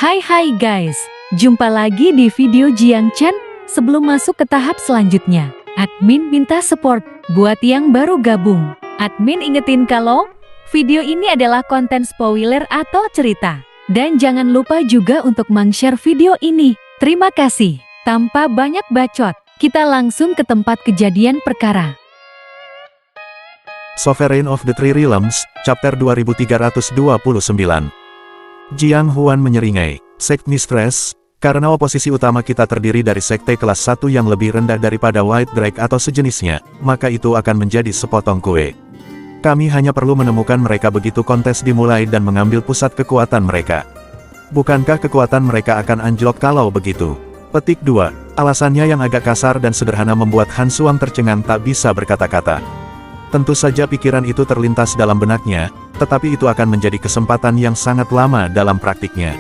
Hai guys, jumpa lagi di video Jiang Chen. Sebelum masuk ke tahap selanjutnya, admin minta support buat yang baru gabung. Admin ingetin kalau video ini adalah konten spoiler atau cerita. Dan jangan lupa juga untuk share video ini. Terima kasih. Tanpa banyak bacot, kita langsung ke tempat kejadian perkara. Sovereign of the Three Realms, Chapter 2329. Jiang Huan menyeringai, Sect Mistress, karena oposisi utama kita terdiri dari sekte kelas 1 yang lebih rendah daripada White Drake atau sejenisnya, maka itu akan menjadi sepotong kue. Kami hanya perlu menemukan mereka begitu kontes dimulai dan mengambil pusat kekuatan mereka. Bukankah kekuatan mereka akan anjlok kalau begitu? Petik 2. Alasannya yang agak kasar dan sederhana membuat Han Suang tercengang tak bisa berkata-kata. Tentu saja pikiran itu terlintas dalam benaknya, tetapi itu akan menjadi kesempatan yang sangat lama dalam praktiknya.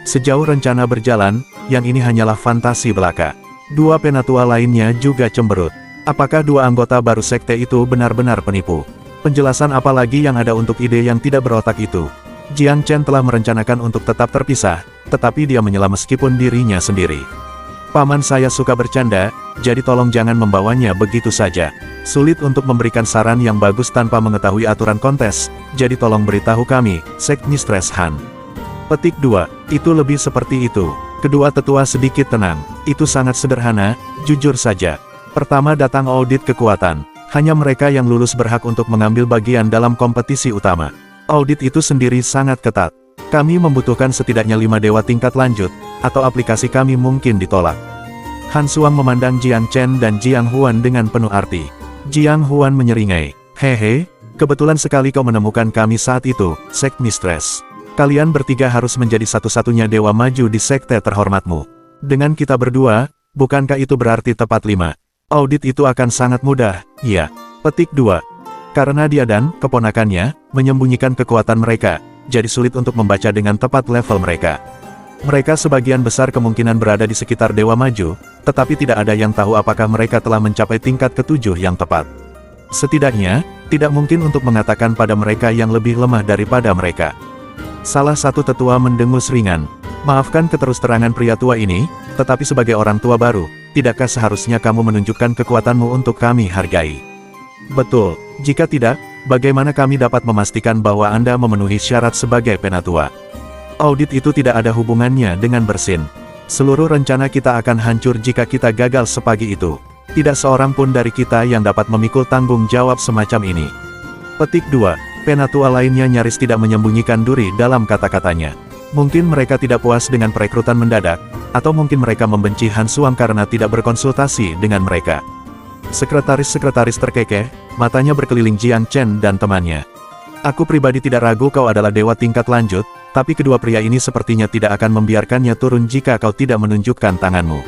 Sejauh rencana berjalan, yang ini hanyalah fantasi belaka. Dua penatua lainnya juga cemberut. Apakah dua anggota baru sekte itu benar-benar penipu? Penjelasan apa lagi yang ada untuk ide yang tidak berotak itu? Jiang Chen telah merencanakan untuk tetap terpisah, tetapi dia menyela meskipun dirinya sendiri. Paman saya suka bercanda, jadi tolong jangan membawanya begitu saja. Sulit untuk memberikan saran yang bagus tanpa mengetahui aturan kontes, jadi tolong beritahu kami, Sect Mistress Han. Petik 2, itu lebih seperti itu. Kedua tetua sedikit tenang, itu sangat sederhana, jujur saja. Pertama datang audit kekuatan, hanya mereka yang lulus berhak untuk mengambil bagian dalam kompetisi utama. Audit itu sendiri sangat ketat. Kami membutuhkan setidaknya 5 dewa tingkat lanjut, atau aplikasi kami mungkin ditolak. Han Suang memandang Jiang Chen dan Jiang Huan dengan penuh arti. Jiang Huan menyeringai, hehe, kebetulan sekali kau menemukan kami saat itu, Sect Mistress. Kalian bertiga harus menjadi satu-satunya dewa maju di sekte terhormatmu. Dengan kita berdua, bukankah itu berarti tepat 5? Audit itu akan sangat mudah, ya. Petik 2. Karena dia dan keponakannya menyembunyikan kekuatan mereka, jadi sulit untuk membaca dengan tepat level mereka. Mereka sebagian besar kemungkinan berada di sekitar dewa maju, tetapi tidak ada yang tahu apakah mereka telah mencapai tingkat ke-7 yang tepat. Setidaknya, tidak mungkin untuk mengatakan pada mereka yang lebih lemah daripada mereka. Salah satu tetua mendengus ringan. Maafkan keterus-terangan pria tua ini, tetapi sebagai orang tua baru, tidakkah seharusnya kamu menunjukkan kekuatanmu untuk kami hargai? Betul, jika tidak, bagaimana kami dapat memastikan bahwa Anda memenuhi syarat sebagai penatua? Audit itu tidak ada hubungannya dengan bersin. Seluruh rencana kita akan hancur jika kita gagal sepagi itu. Tidak seorang pun dari kita yang dapat memikul tanggung jawab semacam ini. Petik 2. Penatua lainnya nyaris tidak menyembunyikan duri dalam kata-katanya. Mungkin mereka tidak puas dengan perekrutan mendadak, atau mungkin mereka membenci Han Suang karena tidak berkonsultasi dengan mereka. Sekretaris-sekretaris terkekeh, matanya berkeliling Jiang Chen dan temannya. Aku pribadi tidak ragu kau adalah dewa tingkat lanjut, tapi kedua pria ini sepertinya tidak akan membiarkannya turun jika kau tidak menunjukkan tanganmu.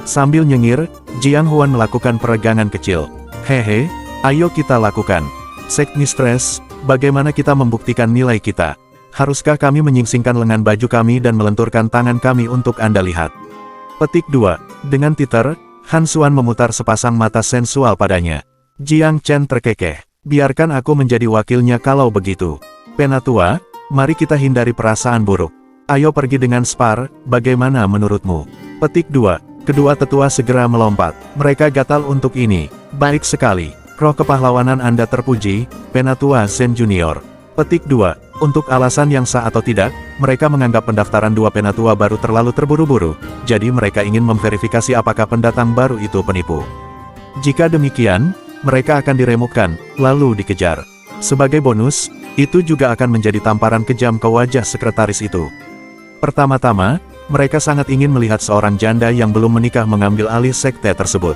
Sambil nyengir, Jiang Huan melakukan peregangan kecil. Hehe, ayo kita lakukan. Sect Mistress, bagaimana kita membuktikan nilai kita? Haruskah kami menyingsingkan lengan baju kami dan melenturkan tangan kami untuk Anda lihat? Petik 2. Dengan titer, Han Suan memutar sepasang mata sensual padanya. Jiang Chen terkekeh. Biarkan aku menjadi wakilnya kalau begitu. Penatua, mari kita hindari perasaan buruk. Ayo pergi dengan Spar, bagaimana menurutmu? Petik 2. Kedua tetua segera melompat. Mereka gatal untuk ini. Baik sekali. Roh kepahlawanan Anda terpuji, Penatua Zen Junior. Petik 2. Untuk alasan yang sah atau tidak, mereka menganggap pendaftaran dua penatua baru terlalu terburu-buru, jadi mereka ingin memverifikasi apakah pendatang baru itu penipu. Jika demikian, mereka akan diremukkan, lalu dikejar. Sebagai bonus, itu juga akan menjadi tamparan kejam ke wajah sekretaris itu. Pertama-tama, mereka sangat ingin melihat seorang janda yang belum menikah mengambil alih sekte tersebut.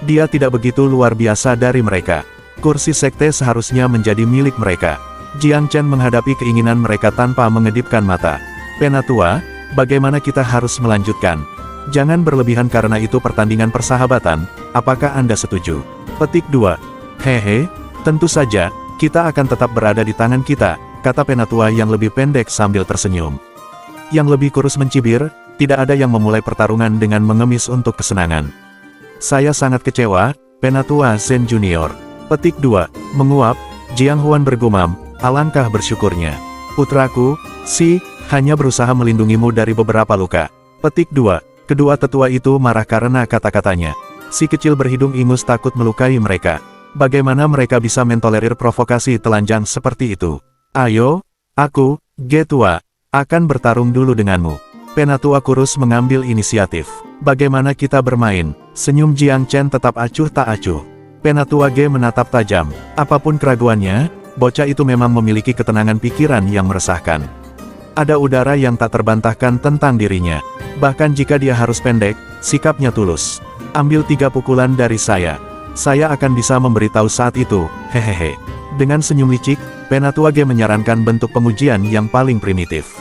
Dia tidak begitu luar biasa dari mereka. Kursi sekte seharusnya menjadi milik mereka. Jiang Chen menghadapi keinginan mereka tanpa mengedipkan mata. Penatua, bagaimana kita harus melanjutkan? Jangan berlebihan karena itu pertandingan persahabatan, apakah Anda setuju? Petik 2. Hehe, tentu saja, kita akan tetap berada di tangan kita, kata penatua yang lebih pendek sambil tersenyum. Yang lebih kurus mencibir, tidak ada yang memulai pertarungan dengan mengemis untuk kesenangan. Saya sangat kecewa, Penatua Zen Junior. Petik 2. Menguap, Jiang Huan bergumam, alangkah bersyukurnya. Putraku, si hanya berusaha melindungimu dari beberapa luka. Petik 2. Kedua tetua itu marah karena kata-katanya. Si kecil berhidung ingus takut melukai mereka. Bagaimana mereka bisa mentolerir provokasi telanjang seperti itu? Ayo, aku, Ge tua, akan bertarung dulu denganmu. Penatua kurus mengambil inisiatif. Bagaimana kita bermain? Senyum Jiang Chen tetap acuh tak acuh. Penatua Ge menatap tajam. Apapun keraguannya, bocah itu memang memiliki ketenangan pikiran yang meresahkan. Ada udara yang tak terbantahkan tentang dirinya. Bahkan jika dia harus pendek, sikapnya tulus. Ambil 3 pukulan dari saya. Saya akan bisa memberitahu saat itu, hehehe. Dengan senyum licik, Penatua Ge menyarankan bentuk pengujian yang paling primitif.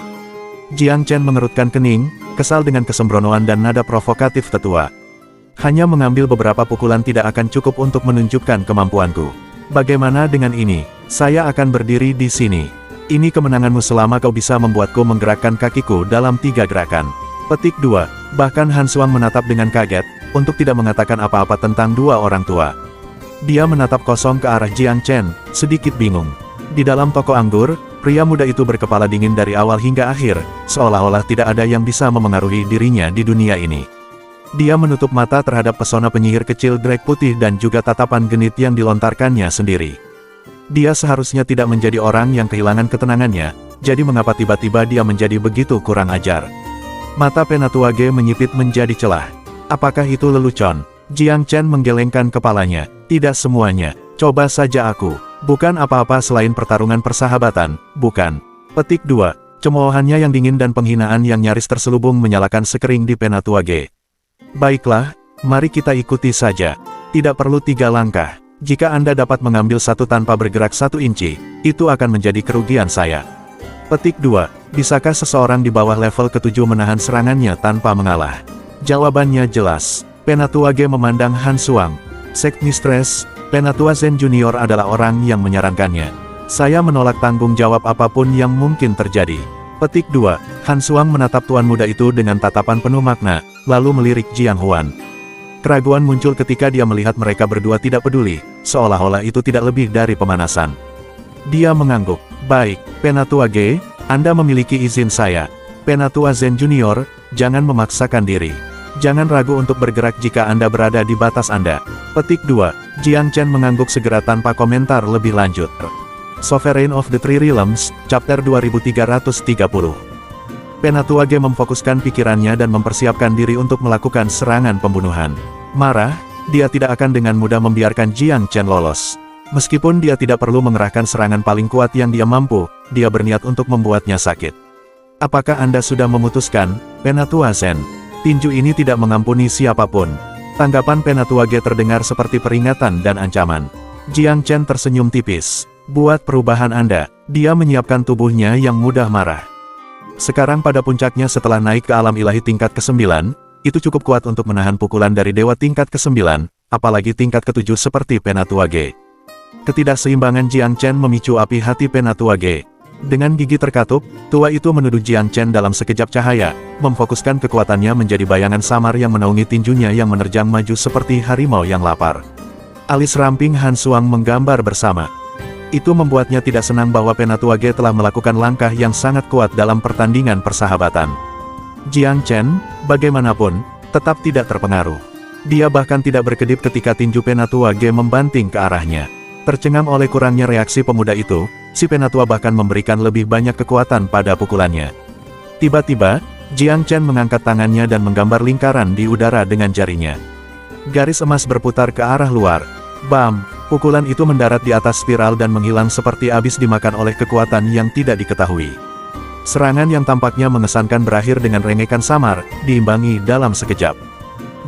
Jiang Chen mengerutkan kening, kesal dengan kesembronoan dan nada provokatif tetua. Hanya mengambil beberapa pukulan tidak akan cukup untuk menunjukkan kemampuanku. Bagaimana dengan ini? Saya akan berdiri di sini. Ini kemenanganmu selama kau bisa membuatku menggerakkan kakiku dalam 3 gerakan. Petik 2. Bahkan Han Suang menatap dengan kaget, untuk tidak mengatakan apa-apa tentang 2 orang tua. Dia menatap kosong ke arah Jiang Chen, sedikit bingung. Di dalam toko anggur, pria muda itu berkepala dingin dari awal hingga akhir, seolah-olah tidak ada yang bisa memengaruhi dirinya di dunia ini. Dia menutup mata terhadap pesona penyihir kecil drag putih dan juga tatapan genit yang dilontarkannya sendiri. Dia seharusnya tidak menjadi orang yang kehilangan ketenangannya, jadi mengapa tiba-tiba dia menjadi begitu kurang ajar? Mata Penatua Ge menyipit menjadi celah. Apakah itu lelucon? Jiang Chen menggelengkan kepalanya. Tidak semuanya. Coba saja aku. Bukan apa-apa selain pertarungan persahabatan, bukan. Petik 2. Cemoohannya yang dingin dan penghinaan yang nyaris terselubung menyalakan sekering di Penatua Ge. Baiklah, mari kita ikuti saja. Tidak perlu 3 langkah. Jika Anda dapat mengambil 1 tanpa bergerak 1 inci, itu akan menjadi kerugian saya. Petik 2. Bisakah seseorang di bawah level ke-7 menahan serangannya tanpa mengalah? Jawabannya jelas. Penatua Ge memandang Han Suang. Sektmistress, Penatua Zen Junior adalah orang yang menyarankannya. Saya menolak tanggung jawab apapun yang mungkin terjadi. Petik 2. Han Suang menatap tuan muda itu dengan tatapan penuh makna, lalu melirik Jiang Huan. Keraguan muncul ketika dia melihat mereka berdua tidak peduli, seolah-olah itu tidak lebih dari pemanasan. Dia mengangguk. Baik, Penatua Ge, Anda memiliki izin saya. Penatua Zen Junior, jangan memaksakan diri. Jangan ragu untuk bergerak jika Anda berada di batas Anda. Petik 2. Jiang Chen mengangguk segera tanpa komentar lebih lanjut. Sovereign of the Three Realms, Chapter 2330. Penatua Ge memfokuskan pikirannya dan mempersiapkan diri untuk melakukan serangan pembunuhan. Marah, dia tidak akan dengan mudah membiarkan Jiang Chen lolos. Meskipun dia tidak perlu mengerahkan serangan paling kuat yang dia mampu, dia berniat untuk membuatnya sakit. Apakah Anda sudah memutuskan, Penatua Zen? Tinju ini tidak mengampuni siapapun. Tanggapan Penatua Ge terdengar seperti peringatan dan ancaman. Jiang Chen tersenyum tipis. Buat perubahan Anda, dia menyiapkan tubuhnya yang mudah marah. Sekarang pada puncaknya setelah naik ke alam ilahi tingkat ke-9, itu cukup kuat untuk menahan pukulan dari dewa tingkat ke-9, apalagi tingkat ke-7 seperti Penatua Ge. Ketidakseimbangan Jiang Chen memicu api hati Penatua Ge. Dengan gigi terkatup, tua itu menuduh Jiang Chen dalam sekejap cahaya, memfokuskan kekuatannya menjadi bayangan samar yang menaungi tinjunya yang menerjang maju seperti harimau yang lapar. Alis ramping Han Suang menggambar bersama. Itu membuatnya tidak senang bahwa Penatua Ge telah melakukan langkah yang sangat kuat dalam pertandingan persahabatan. Jiang Chen, bagaimanapun, tetap tidak terpengaruh. Dia bahkan tidak berkedip ketika tinju Penatua Ge membanting ke arahnya. Tercengang oleh kurangnya reaksi pemuda itu, si Penatua bahkan memberikan lebih banyak kekuatan pada pukulannya. Tiba-tiba, Jiang Chen mengangkat tangannya dan menggambar lingkaran di udara dengan jarinya. Garis emas berputar ke arah luar. Bam! Pukulan itu mendarat di atas spiral dan menghilang seperti habis dimakan oleh kekuatan yang tidak diketahui. Serangan yang tampaknya mengesankan berakhir dengan rengekan samar, diimbangi dalam sekejap.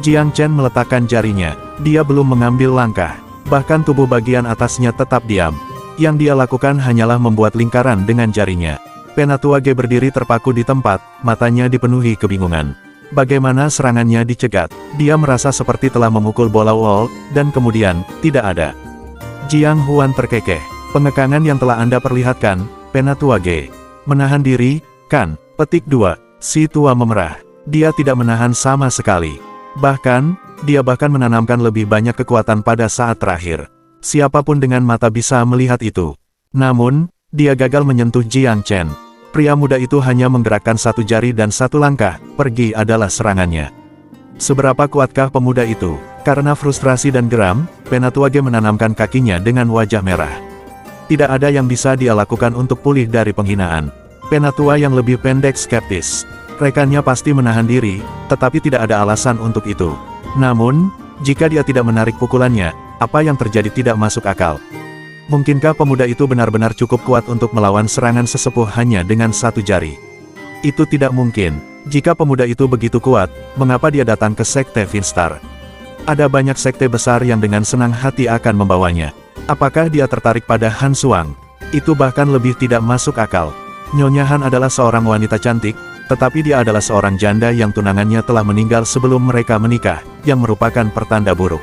Jiang Chen meletakkan jarinya. Dia belum mengambil langkah. Bahkan tubuh bagian atasnya tetap diam. Yang dia lakukan hanyalah membuat lingkaran dengan jarinya. Penatua Ge berdiri terpaku di tempat, matanya dipenuhi kebingungan. Bagaimana serangannya dicegat? Dia merasa seperti telah memukul bola wall, dan kemudian, tidak ada. Jiang Huan terkekeh. Pengekangan yang telah Anda perlihatkan, Penatua Ge. Menahan diri, kan? Petik 2. Si tua memerah. Dia tidak menahan sama sekali. Bahkan, dia bahkan menanamkan lebih banyak kekuatan pada saat terakhir. Siapapun dengan mata bisa melihat itu. Namun, dia gagal menyentuh Jiang Chen. Pria muda itu hanya menggerakkan satu jari dan satu langkah, pergi adalah serangannya. Seberapa kuatkah pemuda itu? Karena frustrasi dan geram, Penatua Ge menanamkan kakinya dengan wajah merah. Tidak ada yang bisa dia lakukan untuk pulih dari penghinaan. Penatua yang lebih pendek skeptis. Rekannya pasti menahan diri, tetapi tidak ada alasan untuk itu. Namun, jika dia tidak menarik pukulannya, apa yang terjadi tidak masuk akal. Mungkinkah pemuda itu benar-benar cukup kuat untuk melawan serangan sesepuh hanya dengan satu jari? Itu tidak mungkin. Jika pemuda itu begitu kuat, mengapa dia datang ke Sekte Finstar? Ada banyak sekte besar yang dengan senang hati akan membawanya. Apakah dia tertarik pada Han Suang? Itu bahkan lebih tidak masuk akal. Nyonya Han adalah seorang wanita cantik, tetapi dia adalah seorang janda yang tunangannya telah meninggal sebelum mereka menikah, yang merupakan pertanda buruk.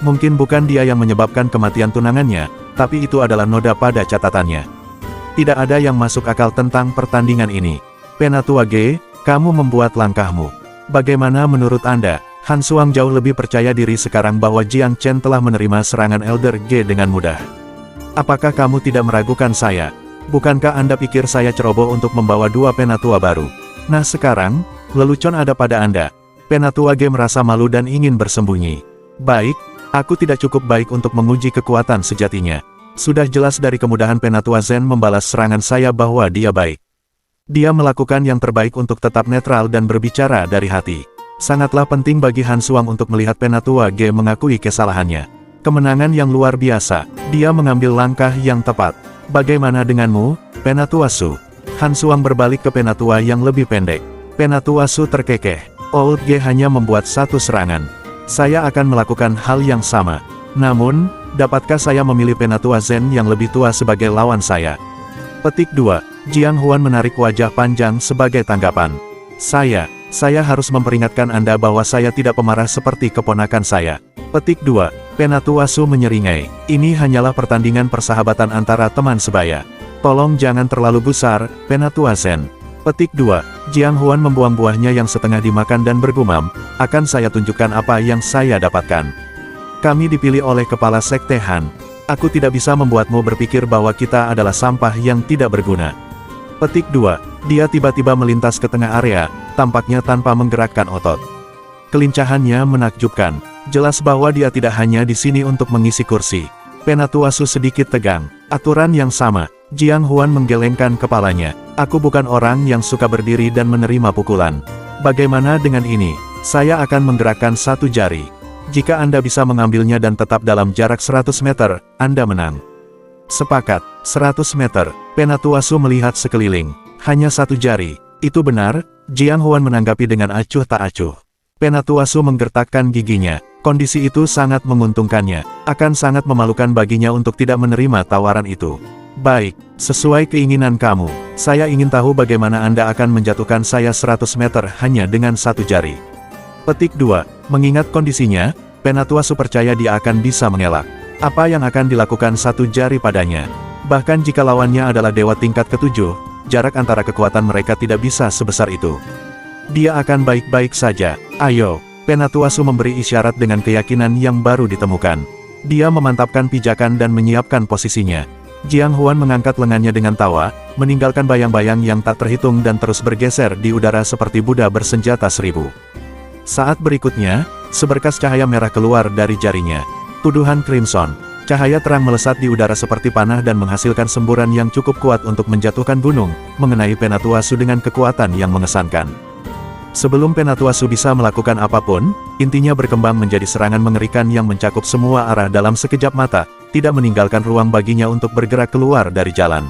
Mungkin bukan dia yang menyebabkan kematian tunangannya, tapi itu adalah noda pada catatannya. Tidak ada yang masuk akal tentang pertandingan ini. Penatua Ge, kamu membuat langkahmu. Bagaimana menurut Anda? Han Suang jauh lebih percaya diri sekarang bahwa Jiang Chen telah menerima serangan Elder Ge dengan mudah. Apakah kamu tidak meragukan saya? Bukankah Anda pikir saya ceroboh untuk membawa dua penatua baru? Nah sekarang, lelucon ada pada Anda. Penatua Ge merasa malu dan ingin bersembunyi. Baik, aku tidak cukup baik untuk menguji kekuatan sejatinya. Sudah jelas dari kemudahan Penatua Zen membalas serangan saya bahwa dia baik. Dia melakukan yang terbaik untuk tetap netral dan berbicara dari hati. Sangatlah penting bagi Han Suang untuk melihat Penatua Ge mengakui kesalahannya. Kemenangan yang luar biasa, dia mengambil langkah yang tepat. Bagaimana denganmu, Penatua Su? Han Suang berbalik ke Penatua yang lebih pendek. Penatua Su terkekeh. Old Ge hanya membuat satu serangan. Saya akan melakukan hal yang sama. Namun, dapatkah saya memilih Penatua Zen yang lebih tua sebagai lawan saya? Petik 2. Jiang Huan menarik wajah panjang sebagai tanggapan. Saya harus memperingatkan Anda bahwa saya tidak pemarah seperti keponakan saya. Petik 2. Penatua Su menyeringai. Ini hanyalah pertandingan persahabatan antara teman sebaya. Tolong jangan terlalu besar, Penatua Zen. Petik 2. Jiang Huan membuang buahnya yang setengah dimakan dan bergumam, akan saya tunjukkan apa yang saya dapatkan. Kami dipilih oleh kepala Sekte Han. Aku tidak bisa membuatmu berpikir bahwa kita adalah sampah yang tidak berguna. Petik 2. Dia tiba-tiba melintas ke tengah area, tampaknya tanpa menggerakkan otot. Kelincahannya menakjubkan. Jelas bahwa dia tidak hanya di sini untuk mengisi kursi. Penatua Su sedikit tegang. Aturan yang sama. Jiang Huan menggelengkan kepalanya. Aku bukan orang yang suka berdiri dan menerima pukulan. Bagaimana dengan ini? Saya akan menggerakkan satu jari. Jika Anda bisa mengambilnya dan tetap dalam jarak 100 meter, Anda menang. Sepakat, 100 meter. Penatua Su melihat sekeliling. Hanya satu jari. Itu benar, Jiang Huan menanggapi dengan acuh tak acuh. Penatua Su menggertakkan giginya. Kondisi itu sangat menguntungkannya. Akan sangat memalukan baginya untuk tidak menerima tawaran itu. Baik, sesuai keinginan kamu. Saya ingin tahu bagaimana Anda akan menjatuhkan saya 100 meter hanya dengan satu jari. Petik 2. Mengingat kondisinya, Penatua Su percaya dia akan bisa mengelak. Apa yang akan dilakukan satu jari padanya? Bahkan jika lawannya adalah dewa tingkat ke-7, jarak antara kekuatan mereka tidak bisa sebesar itu. Dia akan baik-baik saja. Ayo. Penatua Su memberi isyarat dengan keyakinan yang baru ditemukan. Dia memantapkan pijakan dan menyiapkan posisinya. Jiang Huan mengangkat lengannya dengan tawa, meninggalkan bayang-bayang yang tak terhitung dan terus bergeser di udara seperti Buddha bersenjata 1000. Saat berikutnya, seberkas cahaya merah keluar dari jarinya. Tuduhan Crimson. Cahaya terang melesat di udara seperti panah dan menghasilkan semburan yang cukup kuat untuk menjatuhkan gunung, mengenai Penatua Su dengan kekuatan yang mengesankan. Sebelum Penatua Su bisa melakukan apapun, intinya berkembang menjadi serangan mengerikan yang mencakup semua arah dalam sekejap mata, tidak meninggalkan ruang baginya untuk bergerak keluar dari jalan.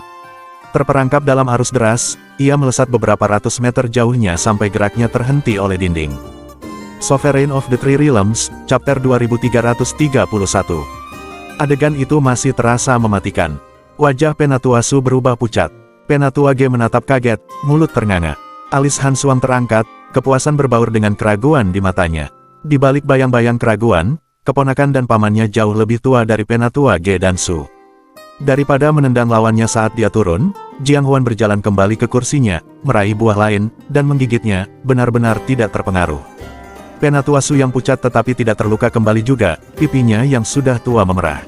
Terperangkap dalam arus deras, ia melesat beberapa ratus meter jauhnya sampai geraknya terhenti oleh dinding. Sovereign of the Three Realms, Chapter 2331. Adegan itu masih terasa mematikan. Wajah Penatua Su berubah pucat. Penatua Ge menatap kaget, mulut ternganga. Alis Han Suang terangkat, kepuasan berbaur dengan keraguan di matanya. Di balik bayang-bayang keraguan, keponakan dan pamannya jauh lebih tua dari Penatua Ge dan Su. Daripada menendang lawannya saat dia turun, Jiang Huan berjalan kembali ke kursinya, meraih buah lain, dan menggigitnya, benar-benar tidak terpengaruh. Penatua Su yang pucat tetapi tidak terluka kembali juga, pipinya yang sudah tua memerah.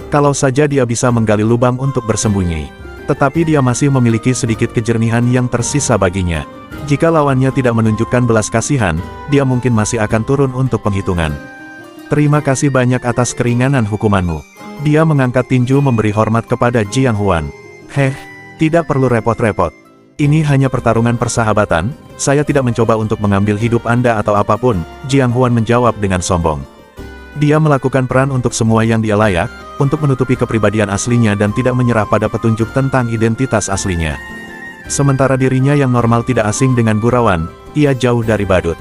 Kalau saja dia bisa menggali lubang untuk bersembunyi. Tetapi dia masih memiliki sedikit kejernihan yang tersisa baginya. Jika lawannya tidak menunjukkan belas kasihan, dia mungkin masih akan turun untuk penghitungan. Terima kasih banyak atas keringanan hukumanmu. Dia mengangkat tinju memberi hormat kepada Jiang Huan. Tidak perlu repot-repot. Ini hanya pertarungan persahabatan, saya tidak mencoba untuk mengambil hidup Anda atau apapun, Jiang Huan menjawab dengan sombong. Dia melakukan peran untuk semua yang dia layak, untuk menutupi kepribadian aslinya dan tidak menyerah pada petunjuk tentang identitas aslinya. Sementara dirinya yang normal tidak asing dengan gurauan, ia jauh dari badut.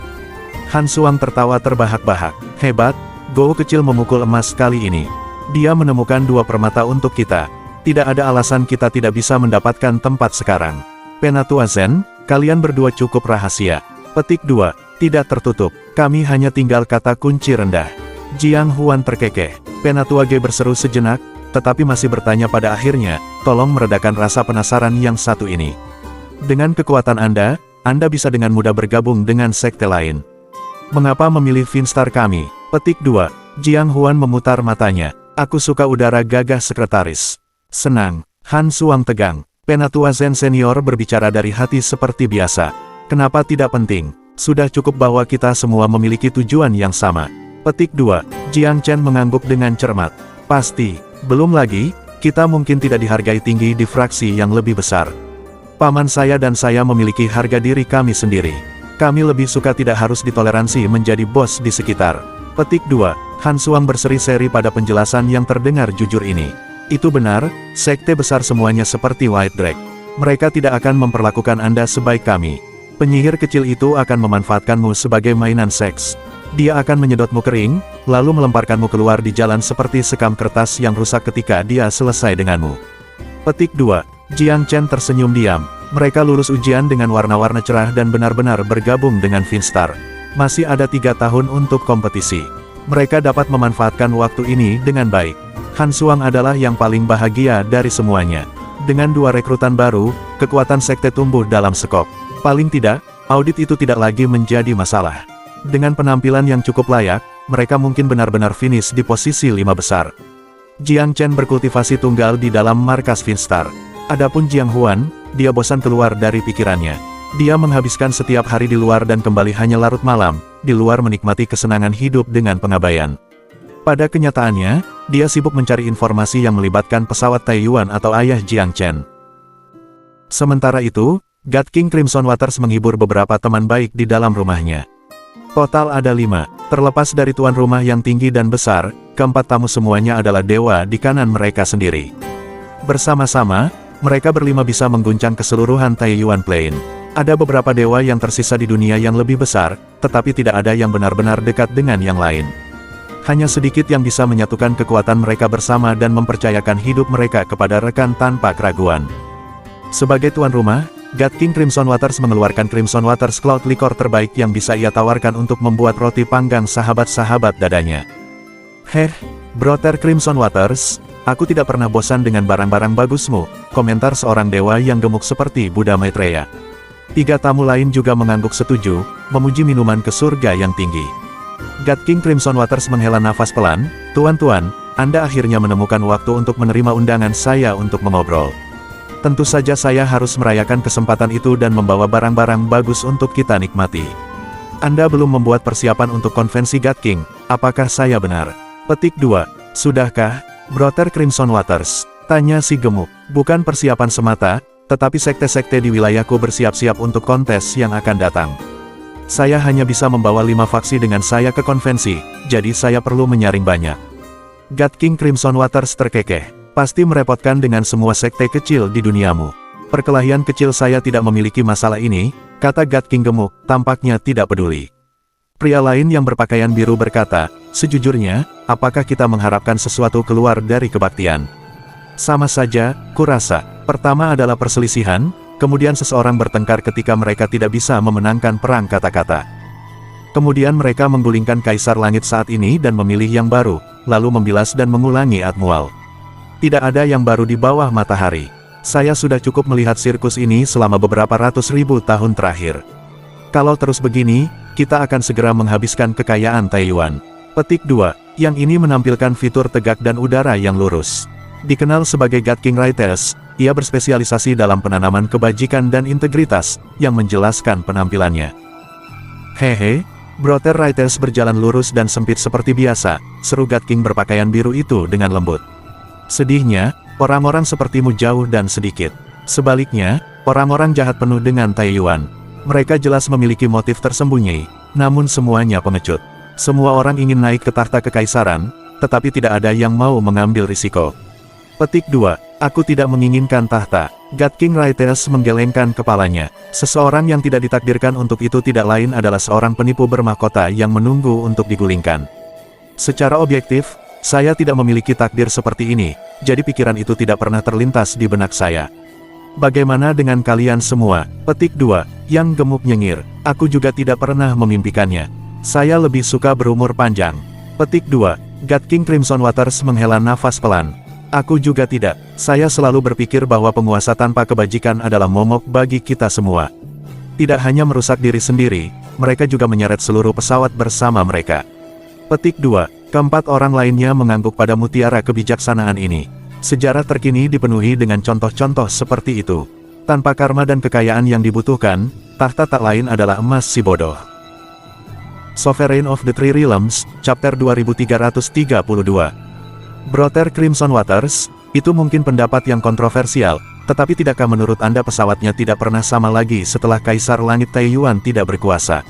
Han Suang tertawa terbahak-bahak. Hebat, Gou kecil memukul emas kali ini. Dia menemukan 2 permata untuk kita. Tidak ada alasan kita tidak bisa mendapatkan tempat sekarang. Penatua Zen, kalian berdua cukup rahasia. Petik 2, tidak tertutup. Kami hanya tinggal kata kunci rendah. Jiang Huan terkekeh. Penatua Ge berseru sejenak, tetapi masih bertanya pada akhirnya, tolong meredakan rasa penasaran yang satu ini. Dengan kekuatan Anda bisa dengan mudah bergabung dengan sekte lain. Mengapa memilih Finstar kami? Petik 2, Jiang Huan memutar matanya. Aku suka udara gagah sekretaris. Senang. Han Suang tegang. Penatua Zen Senior berbicara dari hati seperti biasa. Kenapa tidak penting? Sudah cukup bahwa kita semua memiliki tujuan yang sama. Petik 2, Jiang Chen mengangguk dengan cermat. Pasti. Belum lagi, kita mungkin tidak dihargai tinggi di fraksi yang lebih besar. Paman saya dan saya memiliki harga diri kami sendiri. Kami lebih suka tidak harus ditoleransi menjadi bos di sekitar. Petik 2, Han Suang berseri-seri pada penjelasan yang terdengar jujur ini. Itu benar, sekte besar semuanya seperti White Drake. Mereka tidak akan memperlakukan Anda sebaik kami. Penyihir kecil itu akan memanfaatkanmu sebagai mainan seks. Dia akan menyedotmu kering, lalu melemparkanmu keluar di jalan seperti sekam kertas yang rusak ketika dia selesai denganmu. Petik 2, Jiang Chen tersenyum diam. Mereka lulus ujian dengan warna-warna cerah dan benar-benar bergabung dengan Finstar. Masih ada 3 tahun untuk kompetisi. Mereka dapat memanfaatkan waktu ini dengan baik. Han Suang adalah yang paling bahagia dari semuanya. Dengan 2 rekrutan baru, kekuatan sekte tumbuh dalam sekop. Paling tidak, audit itu tidak lagi menjadi masalah. Dengan penampilan yang cukup layak, mereka mungkin benar-benar finish di posisi 5 besar. Jiang Chen berkultivasi tunggal di dalam markas Finstar. Adapun Jiang Huan, dia bosan keluar dari pikirannya. Dia menghabiskan setiap hari di luar dan kembali hanya larut malam, di luar menikmati kesenangan hidup dengan pengabaian. Pada kenyataannya, dia sibuk mencari informasi yang melibatkan pesawat Taiyuan atau ayah Jiang Chen. Sementara itu, God King Crimson Waters menghibur beberapa teman baik di dalam rumahnya. Total ada 5, terlepas dari tuan rumah yang tinggi dan besar, keempat tamu semuanya adalah dewa di kanan mereka sendiri. Bersama-sama, mereka berlima bisa mengguncang keseluruhan Taiyuan Plain. Ada beberapa dewa yang tersisa di dunia yang lebih besar, tetapi tidak ada yang benar-benar dekat dengan yang lain. Hanya sedikit yang bisa menyatukan kekuatan mereka bersama dan mempercayakan hidup mereka kepada rekan tanpa keraguan. Sebagai tuan rumah, God King Crimson Waters mengeluarkan Crimson Waters Cloud Liquor terbaik yang bisa ia tawarkan untuk membuat roti panggang sahabat-sahabat dadanya. Brother Crimson Waters, aku tidak pernah bosan dengan barang-barang bagusmu, komentar seorang dewa yang gemuk seperti Buddha Maitreya. 3 tamu lain juga mengangguk setuju, memuji minuman ke surga yang tinggi. God King Crimson Waters menghela nafas pelan, tuan-tuan, Anda akhirnya menemukan waktu untuk menerima undangan saya untuk mengobrol. Tentu saja saya harus merayakan kesempatan itu dan membawa barang-barang bagus untuk kita nikmati. Anda belum membuat persiapan untuk konvensi God King, apakah saya benar? Petik 2, sudahkah, Brother Crimson Waters? Tanya si gemuk. Bukan persiapan semata, tetapi sekte-sekte di wilayahku bersiap-siap untuk kontes yang akan datang. Saya hanya bisa membawa 5 faksi dengan saya ke konvensi, jadi saya perlu menyaring banyak. God King Crimson Waters terkekeh. Pasti merepotkan dengan semua sekte kecil di duniamu. Perkelahian kecil saya tidak memiliki masalah ini, kata God King gemuk, tampaknya tidak peduli. Pria lain yang berpakaian biru berkata, sejujurnya, apakah kita mengharapkan sesuatu keluar dari kebaktian? Sama saja, kurasa. Pertama adalah perselisihan, kemudian seseorang bertengkar ketika mereka tidak bisa memenangkan perang kata-kata. Kemudian mereka menggulingkan Kaisar Langit saat ini dan memilih yang baru, lalu membilas dan mengulangi Atmual. Tidak ada yang baru di bawah matahari. Saya sudah cukup melihat sirkus ini selama beberapa ratus ribu tahun terakhir. Kalau terus begini, kita akan segera menghabiskan kekayaan Taiyuan. Petik 2, yang ini menampilkan fitur tegak dan udara yang lurus. Dikenal sebagai God King Rites, ia berspesialisasi dalam penanaman kebajikan dan integritas, yang menjelaskan penampilannya. Hehe, Brother Rites berjalan lurus dan sempit seperti biasa, seru God King berpakaian biru itu dengan lembut. Sedihnya, orang-orang sepertimu jauh dan sedikit. Sebaliknya, orang-orang jahat penuh dengan Taiyuan. Mereka jelas memiliki motif tersembunyi, namun semuanya pengecut. Semua orang ingin naik ke tahta kekaisaran, tetapi tidak ada yang mau mengambil risiko. Petik 2. Aku tidak menginginkan tahta. God King Rites menggelengkan kepalanya. Seseorang yang tidak ditakdirkan untuk itu tidak lain adalah seorang penipu bermahkota yang menunggu untuk digulingkan. Secara objektif, saya tidak memiliki takdir seperti ini, jadi pikiran itu tidak pernah terlintas di benak saya. Bagaimana dengan kalian semua? Petik 2. Yang gemuk nyengir. Aku juga tidak pernah memimpikannya. Saya lebih suka berumur panjang. Petik 2. God King Crimson Waters menghela nafas pelan. Aku juga tidak. Saya selalu berpikir bahwa penguasa tanpa kebajikan adalah momok bagi kita semua. Tidak hanya merusak diri sendiri, mereka juga menyeret seluruh pesawat bersama mereka. Petik 2. Keempat orang lainnya mengangguk pada mutiara kebijaksanaan ini. Sejarah terkini dipenuhi dengan contoh-contoh seperti itu. Tanpa karma dan kekayaan yang dibutuhkan, tahta tak lain adalah emas si bodoh. Sovereign of the Three Realms, Chapter 2332. Brother Crimson Waters, itu mungkin pendapat yang kontroversial, tetapi tidakkah menurut Anda pesawatnya tidak pernah sama lagi setelah Kaisar Langit Taiyuan tidak berkuasa?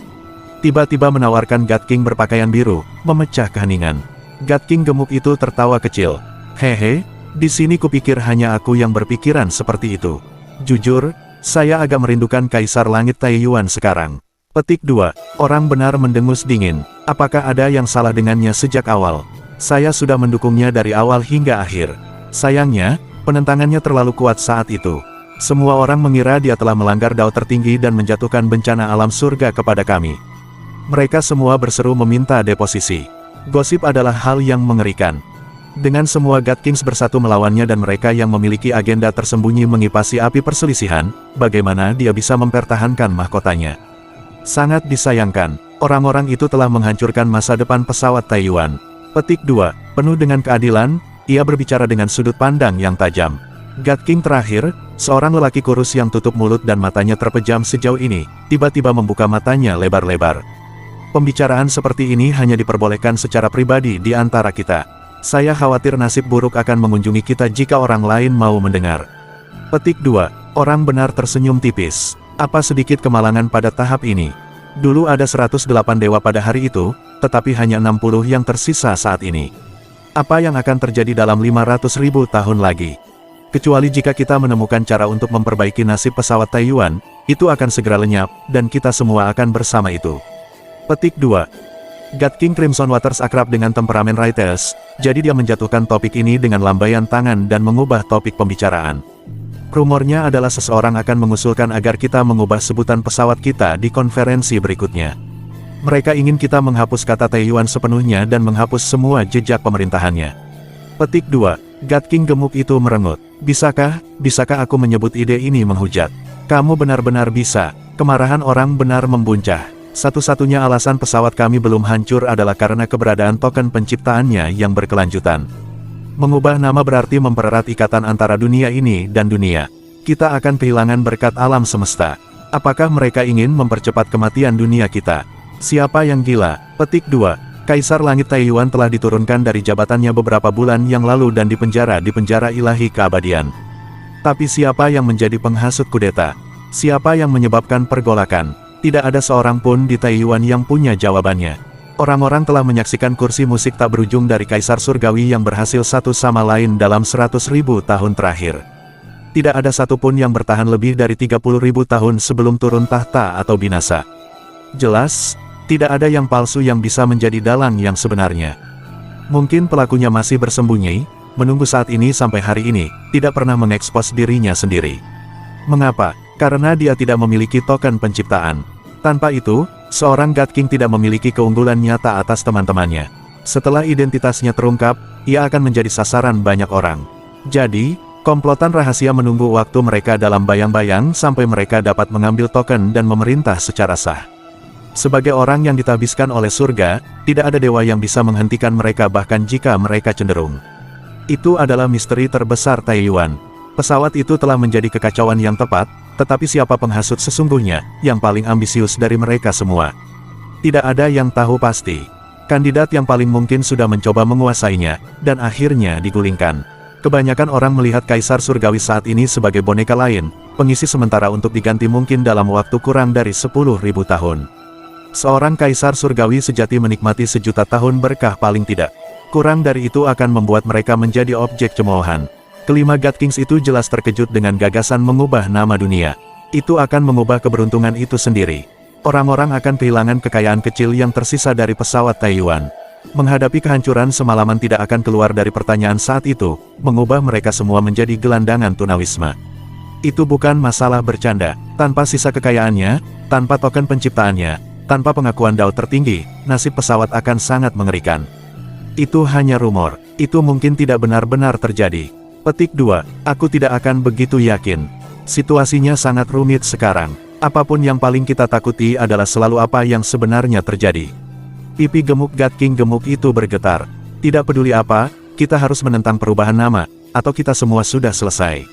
Tiba-tiba menawarkan God King berpakaian biru, memecah keheningan. God King gemuk itu tertawa kecil. Hehe, di sini kupikir hanya aku yang berpikiran seperti itu. Jujur, saya agak merindukan Kaisar Langit Taiyuan sekarang. Petik 2. Orang benar mendengus dingin. Apakah ada yang salah dengannya sejak awal? Saya sudah mendukungnya dari awal hingga akhir. Sayangnya, penentangannya terlalu kuat saat itu. Semua orang mengira dia telah melanggar dao tertinggi dan menjatuhkan bencana alam surga kepada kami. Mereka semua berseru meminta deposisi. Gosip adalah hal yang mengerikan. Dengan semua God Kings bersatu melawannya dan mereka yang memiliki agenda tersembunyi mengipasi api perselisihan, bagaimana dia bisa mempertahankan mahkotanya? Sangat disayangkan, orang-orang itu telah menghancurkan masa depan pesawat Taiyuan. Petik 2. Penuh dengan keadilan, ia berbicara dengan sudut pandang yang tajam. God King terakhir, seorang lelaki kurus yang tutup mulut dan matanya terpejam sejauh ini, tiba-tiba membuka matanya lebar-lebar. Pembicaraan seperti ini hanya diperbolehkan secara pribadi di antara kita. Saya khawatir nasib buruk akan mengunjungi kita jika orang lain mau mendengar. Petik 2. Orang benar tersenyum tipis. Apa sedikit kemalangan pada tahap ini? Dulu ada 108 dewa pada hari itu, tetapi hanya 60 yang tersisa saat ini. Apa yang akan terjadi dalam 500.000 tahun lagi? Kecuali jika kita menemukan cara untuk memperbaiki nasib pesawat Taiyuan, itu akan segera lenyap, dan kita semua akan bersama itu. Petik 2. God King Crimson Waters akrab dengan temperamen Rites, jadi dia menjatuhkan topik ini dengan lambaian tangan dan mengubah topik pembicaraan. Rumornya adalah seseorang akan mengusulkan agar kita mengubah sebutan pesawat kita di konferensi berikutnya. Mereka ingin kita menghapus kata Taiyuan sepenuhnya dan menghapus semua jejak pemerintahannya. Petik 2. God King gemuk itu merengut. Bisakah aku menyebut ide ini menghujat? Kamu benar-benar bisa. Kemarahan orang benar membuncah. Satu-satunya alasan pesawat kami belum hancur adalah karena keberadaan token penciptaannya yang berkelanjutan. Mengubah nama berarti mempererat ikatan antara dunia ini dan dunia. Kita akan kehilangan berkat alam semesta. Apakah mereka ingin mempercepat kematian dunia kita? Siapa yang gila? Petik 2. Kaisar Langit Taiyuan telah diturunkan dari jabatannya beberapa bulan yang lalu dan dipenjara di penjara ilahi keabadian. Tapi siapa yang menjadi penghasut kudeta? Siapa yang menyebabkan pergolakan? Tidak ada seorang pun di Taiyuan yang punya jawabannya. Orang-orang telah menyaksikan kursi musik tak berujung dari Kaisar Surgawi yang berhasil satu sama lain dalam 100.000 tahun terakhir. Tidak ada satupun yang bertahan lebih dari 30.000 tahun sebelum turun tahta atau binasa. Jelas, tidak ada yang palsu yang bisa menjadi dalang yang sebenarnya. Mungkin pelakunya masih bersembunyi, menunggu saat ini sampai hari ini, tidak pernah mengekspos dirinya sendiri. Mengapa? Karena dia tidak memiliki token penciptaan. Tanpa itu, seorang God King tidak memiliki keunggulan nyata atas teman-temannya. Setelah identitasnya terungkap, ia akan menjadi sasaran banyak orang. Jadi, komplotan rahasia menunggu waktu mereka dalam bayang-bayang sampai mereka dapat mengambil token dan memerintah secara sah. Sebagai orang yang ditabiskan oleh surga, tidak ada dewa yang bisa menghentikan mereka bahkan jika mereka cenderung. Itu adalah misteri terbesar Taiyuan. Pesawat itu telah menjadi kekacauan yang tepat, tetapi siapa penghasut sesungguhnya, yang paling ambisius dari mereka semua? Tidak ada yang tahu pasti. Kandidat yang paling mungkin sudah mencoba menguasainya, dan akhirnya digulingkan. Kebanyakan orang melihat Kaisar Surgawi saat ini sebagai boneka lain, pengisi sementara untuk diganti mungkin dalam waktu kurang dari 10.000 tahun. Seorang Kaisar Surgawi sejati menikmati sejuta tahun berkah paling tidak. Kurang dari itu akan membuat mereka menjadi objek cemoohan. Kelima God Kings itu jelas terkejut dengan gagasan mengubah nama dunia. Itu akan mengubah keberuntungan itu sendiri. Orang-orang akan kehilangan kekayaan kecil yang tersisa dari pesawat Taiyuan. Menghadapi kehancuran semalaman tidak akan keluar dari pertanyaan saat itu, mengubah mereka semua menjadi gelandangan tunawisma. Itu bukan masalah bercanda. Tanpa sisa kekayaannya, tanpa token penciptaannya, tanpa pengakuan Dao tertinggi, nasib pesawat akan sangat mengerikan. Itu hanya rumor. Itu mungkin tidak benar-benar terjadi. Petik 2. Aku tidak akan begitu yakin. Situasinya sangat rumit sekarang. Apapun yang paling kita takuti adalah selalu apa yang sebenarnya terjadi. Pipi gemuk God King gemuk itu bergetar. Tidak peduli apa, kita harus menentang perubahan nama, atau kita semua sudah selesai.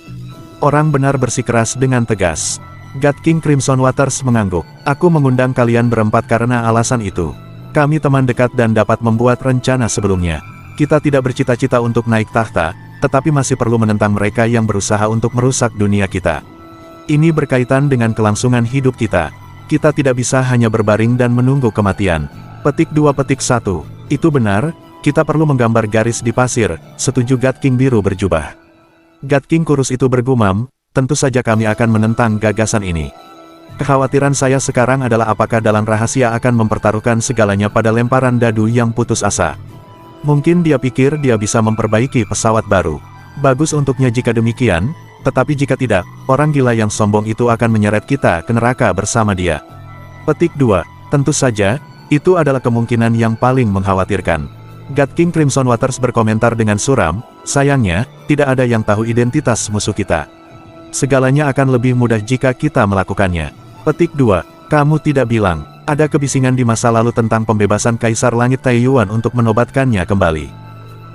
Orang benar bersikeras dengan tegas. God King Crimson Waters mengangguk. Aku mengundang kalian berempat karena alasan itu. Kami teman dekat dan dapat membuat rencana sebelumnya. Kita tidak bercita-cita untuk naik tahta, tetapi masih perlu menentang mereka yang berusaha untuk merusak dunia kita. Ini berkaitan dengan kelangsungan hidup kita. Kita tidak bisa hanya berbaring dan menunggu kematian. Petik 2.1. Itu benar, kita perlu menggambar garis di pasir, setuju God King biru berjubah. God King kurus itu bergumam, tentu saja kami akan menentang gagasan ini. Kekhawatiran saya sekarang adalah apakah Dalang Rahasia akan mempertaruhkan segalanya pada lemparan dadu yang putus asa. Mungkin dia pikir dia bisa memperbaiki pesawat baru. Bagus untuknya jika demikian, tetapi jika tidak, orang gila yang sombong itu akan menyeret kita ke neraka bersama dia. Petik 2. Tentu saja, itu adalah kemungkinan yang paling mengkhawatirkan. God King Crimson Waters berkomentar dengan suram, sayangnya, tidak ada yang tahu identitas musuh kita. Segalanya akan lebih mudah jika kita melakukannya. Petik 2. Kamu tidak bilang. Ada kebisingan di masa lalu tentang pembebasan Kaisar Langit Taiyuan untuk menobatkannya kembali.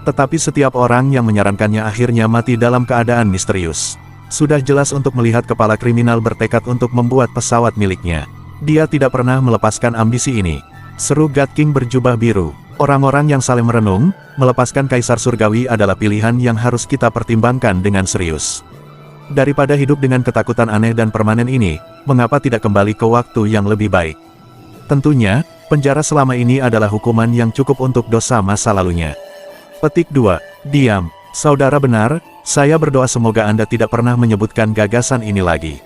Tetapi setiap orang yang menyarankannya akhirnya mati dalam keadaan misterius. Sudah jelas untuk melihat kepala kriminal bertekad untuk membuat pesawat miliknya. Dia tidak pernah melepaskan ambisi ini. Seru God King berjubah biru. Orang-orang yang saling merenung, melepaskan Kaisar Surgawi adalah pilihan yang harus kita pertimbangkan dengan serius. Daripada hidup dengan ketakutan aneh dan permanen ini, mengapa tidak kembali ke waktu yang lebih baik? Tentunya, penjara selama ini adalah hukuman yang cukup untuk dosa masa lalunya. Petik 2. Diam. Saudara benar, saya berdoa semoga Anda tidak pernah menyebutkan gagasan ini lagi.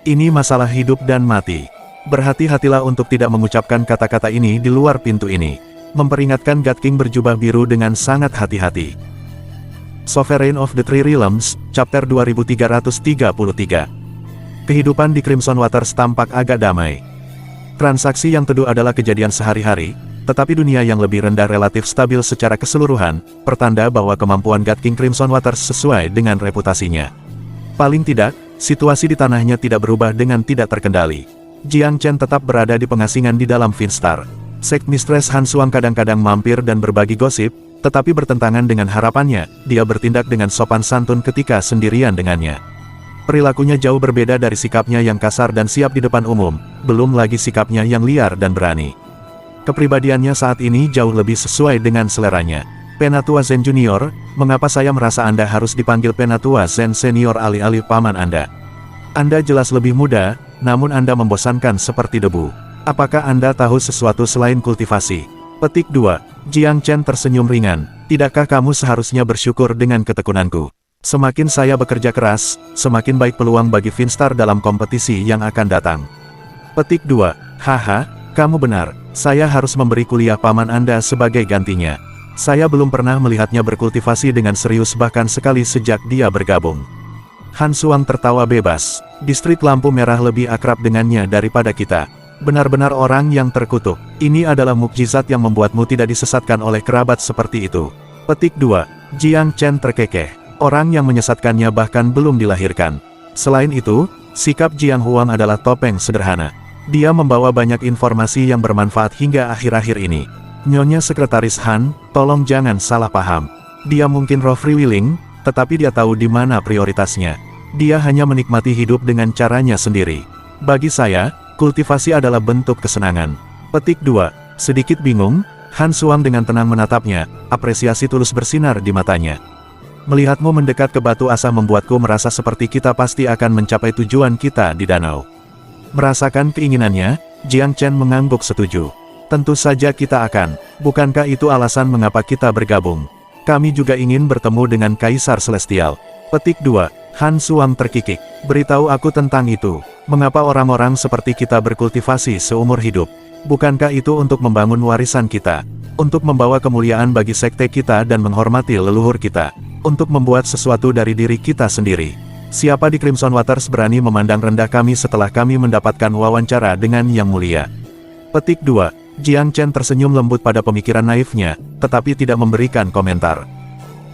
Ini masalah hidup dan mati. Berhati-hatilah untuk tidak mengucapkan kata-kata ini di luar pintu ini. Memperingatkan God King berjubah biru dengan sangat hati-hati. Sovereign of the Three Realms, Chapter 2333. Kehidupan di Crimson Waters tampak agak damai. Transaksi yang teduh adalah kejadian sehari-hari, tetapi dunia yang lebih rendah relatif stabil secara keseluruhan, pertanda bahwa kemampuan God King Crimson Waters sesuai dengan reputasinya. Paling tidak, situasi di tanahnya tidak berubah dengan tidak terkendali. Jiang Chen tetap berada di pengasingan di dalam Finstar. Sect Mistress Han Suang kadang-kadang mampir dan berbagi gosip, tetapi bertentangan dengan harapannya, dia bertindak dengan sopan santun ketika sendirian dengannya. Perilakunya jauh berbeda dari sikapnya yang kasar dan siap di depan umum, belum lagi sikapnya yang liar dan berani. Kepribadiannya saat ini jauh lebih sesuai dengan seleranya. Penatua Zen Junior, mengapa saya merasa Anda harus dipanggil Penatua Zen Senior alih-alih paman Anda? Anda jelas lebih muda, namun Anda membosankan seperti debu. Apakah Anda tahu sesuatu selain kultivasi? Petik 2. Jiang Chen tersenyum ringan. Tidakkah kamu seharusnya bersyukur dengan ketekunanku? Semakin saya bekerja keras, semakin baik peluang bagi Finstar dalam kompetisi yang akan datang. Petik 2. Haha, kamu benar. Saya harus memberi kuliah paman Anda sebagai gantinya. Saya belum pernah melihatnya berkultivasi dengan serius bahkan sekali sejak dia bergabung. Han Suang tertawa bebas. Distrik lampu merah lebih akrab dengannya daripada kita. Benar-benar orang yang terkutuk. Ini adalah mukjizat yang membuatmu tidak disesatkan oleh kerabat seperti itu. Petik 2. Jiang Chen terkekeh. Orang yang menyesatkannya bahkan belum dilahirkan. Selain itu, sikap Jiang Huang adalah topeng sederhana. Dia membawa banyak informasi yang bermanfaat hingga akhir-akhir ini. Nyonya Sekretaris Han, tolong jangan salah paham. Dia mungkin roh freewheeling, tetapi dia tahu di mana prioritasnya. Dia hanya menikmati hidup dengan caranya sendiri. Bagi saya, kultivasi adalah bentuk kesenangan. Petik 2. Sedikit bingung, Han Suang dengan tenang menatapnya, apresiasi tulus bersinar di matanya. Melihatmu mendekat ke batu asa membuatku merasa seperti kita pasti akan mencapai tujuan kita di danau. Merasakan keinginannya, Jiang Chen mengangguk setuju. Tentu saja kita akan. Bukankah itu alasan mengapa kita bergabung? Kami juga ingin bertemu dengan Kaisar Celestial. Petik 2. Han Suang terkikik. Beritahu aku tentang itu. Mengapa orang-orang seperti kita berkultivasi seumur hidup? Bukankah itu untuk membangun warisan kita? Untuk membawa kemuliaan bagi sekte kita dan menghormati leluhur kita? Untuk membuat sesuatu dari diri kita sendiri? Siapa di Crimson Waters berani memandang rendah kami setelah kami mendapatkan wawancara dengan Yang Mulia? Petik 2. Jiang Chen tersenyum lembut pada pemikiran naifnya, tetapi tidak memberikan komentar.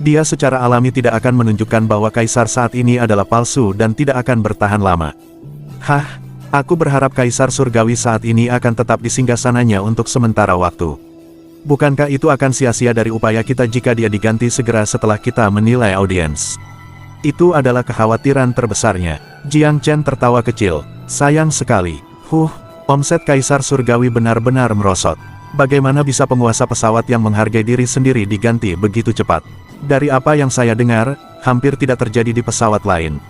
Dia secara alami tidak akan menunjukkan bahwa Kaisar saat ini adalah palsu dan tidak akan bertahan lama. Hah, aku berharap Kaisar Surgawi saat ini akan tetap di singgasananya untuk sementara waktu. Bukankah itu akan sia-sia dari upaya kita jika dia diganti segera setelah kita menilai audiens? Itu adalah kekhawatiran terbesarnya. Jiang Chen tertawa kecil. Sayang sekali. Omset Kaisar Surgawi benar-benar merosot. Bagaimana bisa penguasa pesawat yang menghargai diri sendiri diganti begitu cepat? Dari apa yang saya dengar, hampir tidak terjadi di pesawat lain.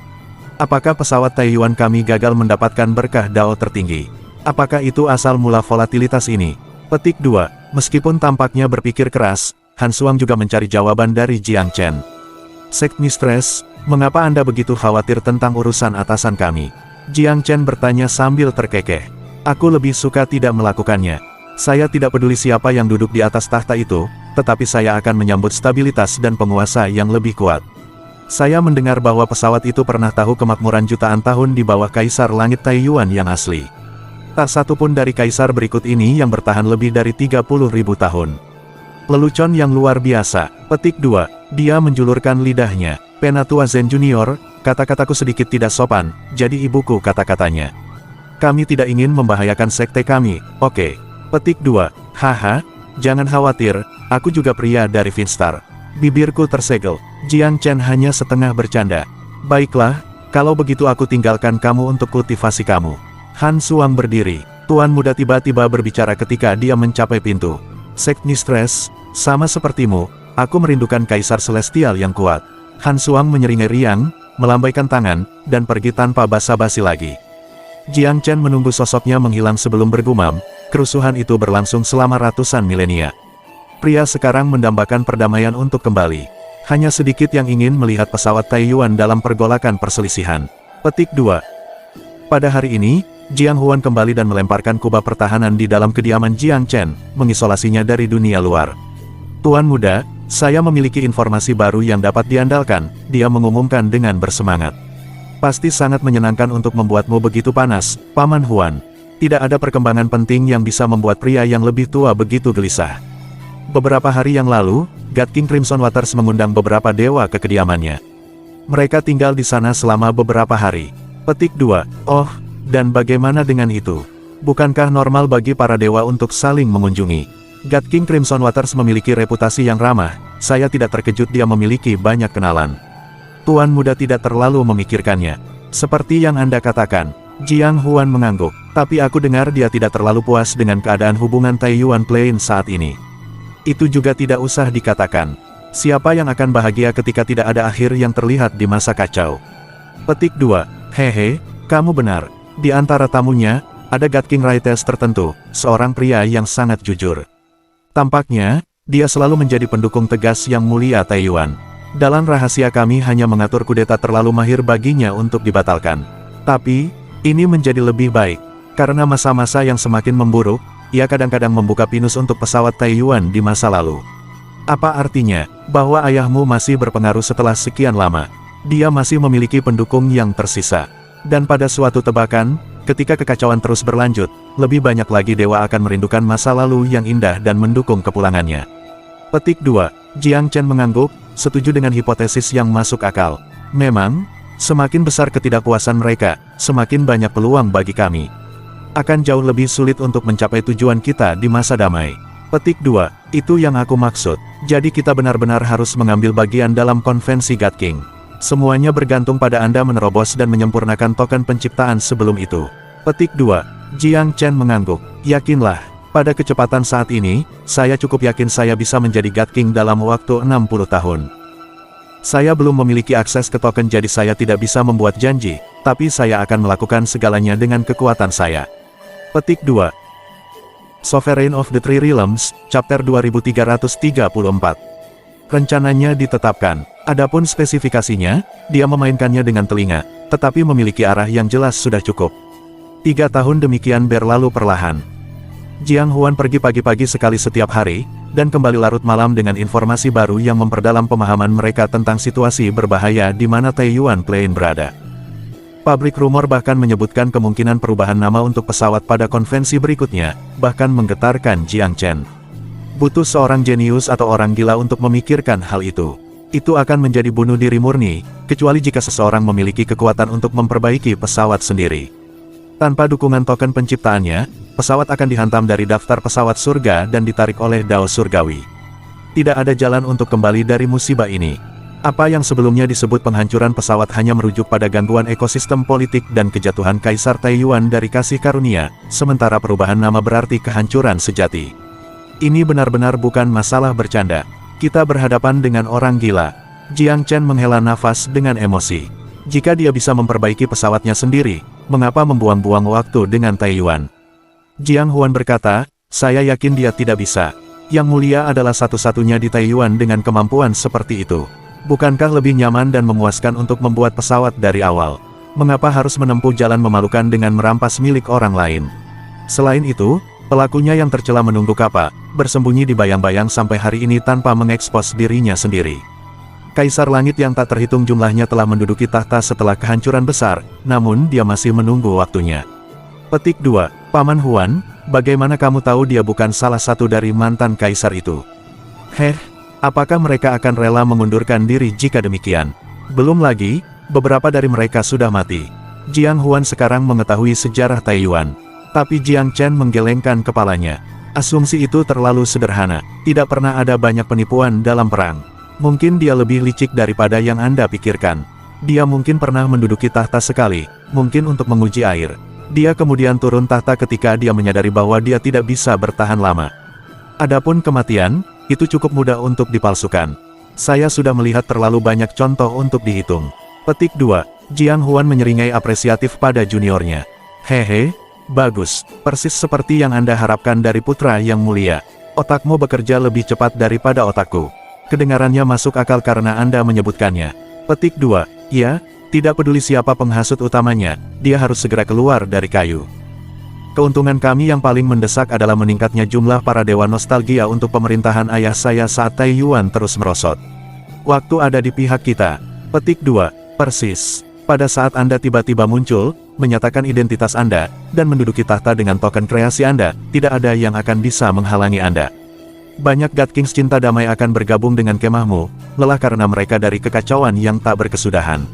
Apakah pesawat Taiyuan kami gagal mendapatkan berkah Dao tertinggi? Apakah itu asal mula volatilitas ini? Petik 2. Meskipun tampaknya berpikir keras, Han Suang juga mencari jawaban dari Jiang Chen. Sect Mistress, mengapa Anda begitu khawatir tentang urusan atasan kami? Jiang Chen bertanya sambil terkekeh. Aku lebih suka tidak melakukannya. Saya tidak peduli siapa yang duduk di atas tahta itu, tetapi saya akan menyambut stabilitas dan penguasa yang lebih kuat. Saya mendengar bahwa pesawat itu pernah tahu kemakmuran jutaan tahun di bawah Kaisar Langit Taiyuan yang asli. Tak satu pun dari kaisar berikut ini yang bertahan lebih dari 30.000 tahun. Lelucon yang luar biasa. Petik 2. Dia menjulurkan lidahnya. Penatua Zen Junior, kata-kataku sedikit tidak sopan, jadi ibuku kata-katanya. Kami tidak ingin membahayakan sekte kami, oke. Petik 2. Haha, jangan khawatir, aku juga pria dari Finstar. Bibirku tersegel. Jiang Chen hanya setengah bercanda. Baiklah, kalau begitu aku tinggalkan kamu untuk kultivasi kamu. Han Suang berdiri. Tuan muda tiba-tiba berbicara ketika dia mencapai pintu. Sect Mistress, sama sepertimu, aku merindukan Kaisar Celestial yang kuat. Han Suang menyeringai riang, melambaikan tangan, dan pergi tanpa basa-basi lagi. Jiang Chen menunggu sosoknya menghilang sebelum bergumam, kerusuhan itu berlangsung selama ratusan milenia. Pria sekarang mendambakan perdamaian untuk kembali. Hanya sedikit yang ingin melihat pesawat Taiyuan dalam pergolakan perselisihan. Petik 2. Pada hari ini, Jiang Huan kembali dan melemparkan kubah pertahanan di dalam kediaman Jiang Chen, mengisolasinya dari dunia luar. Tuan muda, saya memiliki informasi baru yang dapat diandalkan, dia mengumumkan dengan bersemangat. Pasti sangat menyenangkan untuk membuatmu begitu panas, Paman Huan. Tidak ada perkembangan penting yang bisa membuat pria yang lebih tua begitu gelisah. Beberapa hari yang lalu, God King Crimson Waters mengundang beberapa dewa ke kediamannya. Mereka tinggal di sana selama beberapa hari. Petik 2. Oh, dan bagaimana dengan itu? Bukankah normal bagi para dewa untuk saling mengunjungi? God King Crimson Waters memiliki reputasi yang ramah, saya tidak terkejut dia memiliki banyak kenalan. Tuan muda tidak terlalu memikirkannya. Seperti yang Anda katakan, Jiang Huan mengangguk, tapi aku dengar dia tidak terlalu puas dengan keadaan hubungan Taiyuan Plain saat ini. Itu juga tidak usah dikatakan. Siapa yang akan bahagia ketika tidak ada akhir yang terlihat di masa kacau? Petik 2. Hehe, kamu benar. Di antara tamunya, ada God King Raites tertentu, seorang pria yang sangat jujur. Tampaknya, dia selalu menjadi pendukung tegas Yang Mulia Taiyuan. Dalam rahasia kami hanya mengatur kudeta terlalu mahir baginya untuk dibatalkan. Tapi, ini menjadi lebih baik. Karena masa-masa yang semakin memburuk, ia kadang-kadang membuka pinus untuk pesawat Taiyuan di masa lalu. Apa artinya, bahwa ayahmu masih berpengaruh setelah sekian lama? Dia masih memiliki pendukung yang tersisa. Dan pada suatu tebakan, ketika kekacauan terus berlanjut, lebih banyak lagi dewa akan merindukan masa lalu yang indah dan mendukung kepulangannya. Petik 2. Jiang Chen mengangguk, setuju dengan hipotesis yang masuk akal. Memang, semakin besar ketidakpuasan mereka, semakin banyak peluang bagi kami. Akan jauh lebih sulit untuk mencapai tujuan kita di masa damai. Petik 2, itu yang aku maksud. Jadi kita benar-benar harus mengambil bagian dalam konvensi God King. Semuanya bergantung pada Anda menerobos dan menyempurnakan token penciptaan sebelum itu. Petik 2, Jiang Chen mengangguk. Yakinlah, pada kecepatan saat ini, saya cukup yakin saya bisa menjadi God King dalam waktu 60 tahun. Saya belum memiliki akses ke token jadi saya tidak bisa membuat janji, tapi saya akan melakukan segalanya dengan kekuatan saya. Petik 2, Sovereign of the Three Realms, Chapter 2334. Rencananya ditetapkan. Adapun spesifikasinya, dia memainkannya dengan telinga, tetapi memiliki arah yang jelas sudah cukup. 3 tahun demikian berlalu perlahan. Jiang Huan pergi pagi-pagi sekali setiap hari, dan kembali larut malam dengan informasi baru yang memperdalam pemahaman mereka tentang situasi berbahaya di mana Taiyuan Plain berada. Pabrik rumor bahkan menyebutkan kemungkinan perubahan nama untuk pesawat pada konvensi berikutnya, bahkan menggetarkan Jiang Chen. Butuh seorang jenius atau orang gila untuk memikirkan hal itu. Itu akan menjadi bunuh diri murni, kecuali jika seseorang memiliki kekuatan untuk memperbaiki pesawat sendiri. Tanpa dukungan token penciptaannya, pesawat akan dihantam dari daftar pesawat surga dan ditarik oleh Dao Surgawi. Tidak ada jalan untuk kembali dari musibah ini. Apa yang sebelumnya disebut penghancuran pesawat hanya merujuk pada gangguan ekosistem politik dan kejatuhan Kaisar Taiyuan dari kasih karunia, sementara perubahan nama berarti kehancuran sejati. Ini benar-benar bukan masalah bercanda. Kita berhadapan dengan orang gila. Jiang Chen menghela nafas dengan emosi. Jika dia bisa memperbaiki pesawatnya sendiri, mengapa membuang-buang waktu dengan Taiyuan? Jiang Huan berkata, saya yakin dia tidak bisa. Yang mulia adalah satu-satunya di Taiyuan dengan kemampuan seperti itu. Bukankah lebih nyaman dan memuaskan untuk membuat pesawat dari awal? Mengapa harus menempuh jalan memalukan dengan merampas milik orang lain? Selain itu, pelakunya yang tercela menunggu kapal, bersembunyi di bayang-bayang sampai hari ini tanpa mengekspos dirinya sendiri. Kaisar Langit yang tak terhitung jumlahnya telah menduduki tahta setelah kehancuran besar, namun dia masih menunggu waktunya. Petik 2, Paman Huan, bagaimana kamu tahu dia bukan salah satu dari mantan kaisar itu? Apakah mereka akan rela mengundurkan diri jika demikian? Belum lagi, beberapa dari mereka sudah mati. Jiang Huan sekarang mengetahui sejarah Taiyuan. Tapi Jiang Chen menggelengkan kepalanya. Asumsi itu terlalu sederhana. Tidak pernah ada banyak penipuan dalam perang. Mungkin dia lebih licik daripada yang Anda pikirkan. Dia mungkin pernah menduduki tahta sekali, mungkin untuk menguji air. Dia kemudian turun tahta ketika dia menyadari bahwa dia tidak bisa bertahan lama. Adapun kematian, itu cukup mudah untuk dipalsukan. Saya sudah melihat terlalu banyak contoh untuk dihitung. Petik 2, Jiang Huan menyeringai apresiatif pada juniornya. Bagus, persis seperti yang Anda harapkan dari putra yang mulia. Otakmu bekerja lebih cepat daripada otakku. Kedengarannya masuk akal karena Anda menyebutkannya. Petik 2, ya, tidak peduli siapa penghasut utamanya, dia harus segera keluar dari kayu. Keuntungan kami yang paling mendesak adalah meningkatnya jumlah para dewa nostalgia untuk pemerintahan ayah saya saat Taiyuan terus merosot. Waktu ada di pihak kita. Petik 2, persis. Pada saat Anda tiba-tiba muncul, menyatakan identitas Anda, dan menduduki tahta dengan token kreasi Anda, tidak ada yang akan bisa menghalangi Anda. Banyak God Kings cinta damai akan bergabung dengan kemahmu, lelah karena mereka dari kekacauan yang tak berkesudahan.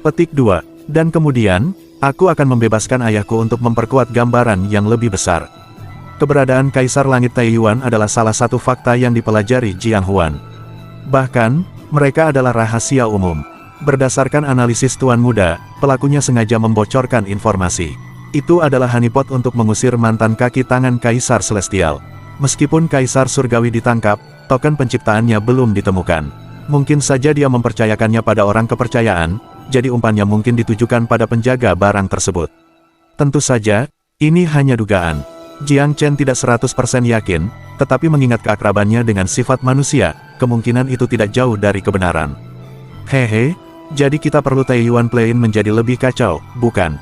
Petik 2, dan kemudian, aku akan membebaskan ayahku untuk memperkuat gambaran yang lebih besar. Keberadaan Kaisar Langit Taiyuan adalah salah satu fakta yang dipelajari Jiang Huan. Bahkan, mereka adalah rahasia umum. Berdasarkan analisis Tuan Muda, pelakunya sengaja membocorkan informasi. Itu adalah honeypot untuk mengusir mantan kaki tangan Kaisar Celestial. Meskipun Kaisar Surgawi ditangkap, token penciptaannya belum ditemukan. Mungkin saja dia mempercayakannya pada orang kepercayaan, jadi umpannya mungkin ditujukan pada penjaga barang tersebut. Tentu saja, ini hanya dugaan. Jiang Chen tidak 100% yakin, tetapi mengingat keakrabannya dengan sifat manusia, kemungkinan itu tidak jauh dari kebenaran. Jadi kita perlu Taiyuan Plain menjadi lebih kacau, bukan?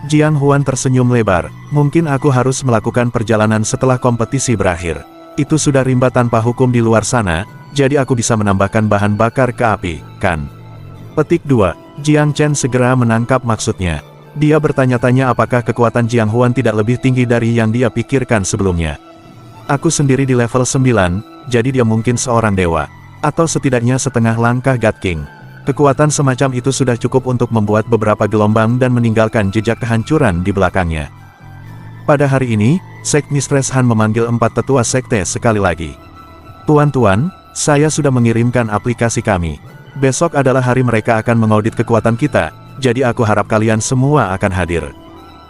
Jiang Huan tersenyum lebar, mungkin aku harus melakukan perjalanan setelah kompetisi berakhir. Itu sudah rimba tanpa hukum di luar sana, jadi aku bisa menambahkan bahan bakar ke api, kan? Petik 2, Jiang Chen segera menangkap maksudnya. Dia bertanya-tanya apakah kekuatan Jiang Huan tidak lebih tinggi dari yang dia pikirkan sebelumnya. Aku sendiri di level 9, jadi dia mungkin seorang dewa. Atau setidaknya setengah langkah God King. Kekuatan semacam itu sudah cukup untuk membuat beberapa gelombang dan meninggalkan jejak kehancuran di belakangnya. Pada hari ini, Sektmistress Han memanggil 4 tetua sekte sekali lagi. Tuan-tuan, saya sudah mengirimkan aplikasi kami. Besok adalah hari mereka akan mengaudit kekuatan kita, jadi aku harap kalian semua akan hadir.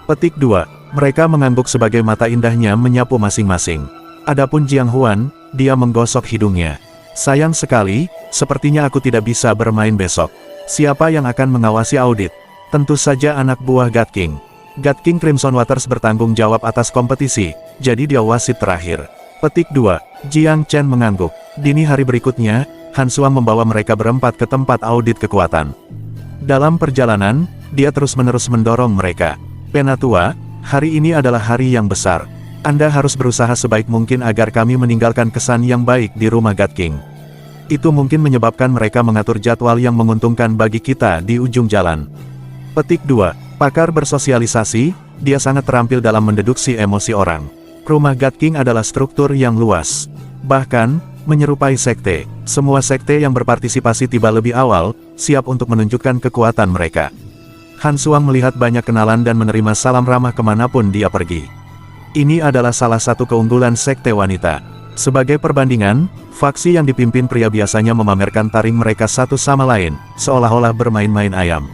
Petik 2. Mereka mengangguk sebagai mata indahnya menyapu masing-masing. Adapun Jiang Huan, dia menggosok hidungnya. Sayang sekali, sepertinya aku tidak bisa bermain besok. Siapa yang akan mengawasi audit? Tentu saja anak buah God King. God King Crimson Waters bertanggung jawab atas kompetisi, jadi dia wasit terakhir. Petik 2. Jiang Chen mengangguk. Dini hari berikutnya, Han Suang membawa mereka berempat ke tempat audit kekuatan. Dalam perjalanan, dia terus-menerus mendorong mereka. Penatua, hari ini adalah hari yang besar. Anda harus berusaha sebaik mungkin agar kami meninggalkan kesan yang baik di rumah God King. Itu mungkin menyebabkan mereka mengatur jadwal yang menguntungkan bagi kita di ujung jalan. Petik 2. Pakar bersosialisasi, dia sangat terampil dalam mendeduksi emosi orang. Rumah God King adalah struktur yang luas. Bahkan, menyerupai sekte, semua sekte yang berpartisipasi tiba lebih awal, siap untuk menunjukkan kekuatan mereka. Han Suang melihat banyak kenalan dan menerima salam ramah kemanapun dia pergi. Ini adalah salah satu keunggulan sekte wanita. Sebagai perbandingan, faksi yang dipimpin pria biasanya memamerkan taring mereka satu sama lain, seolah-olah bermain-main ayam.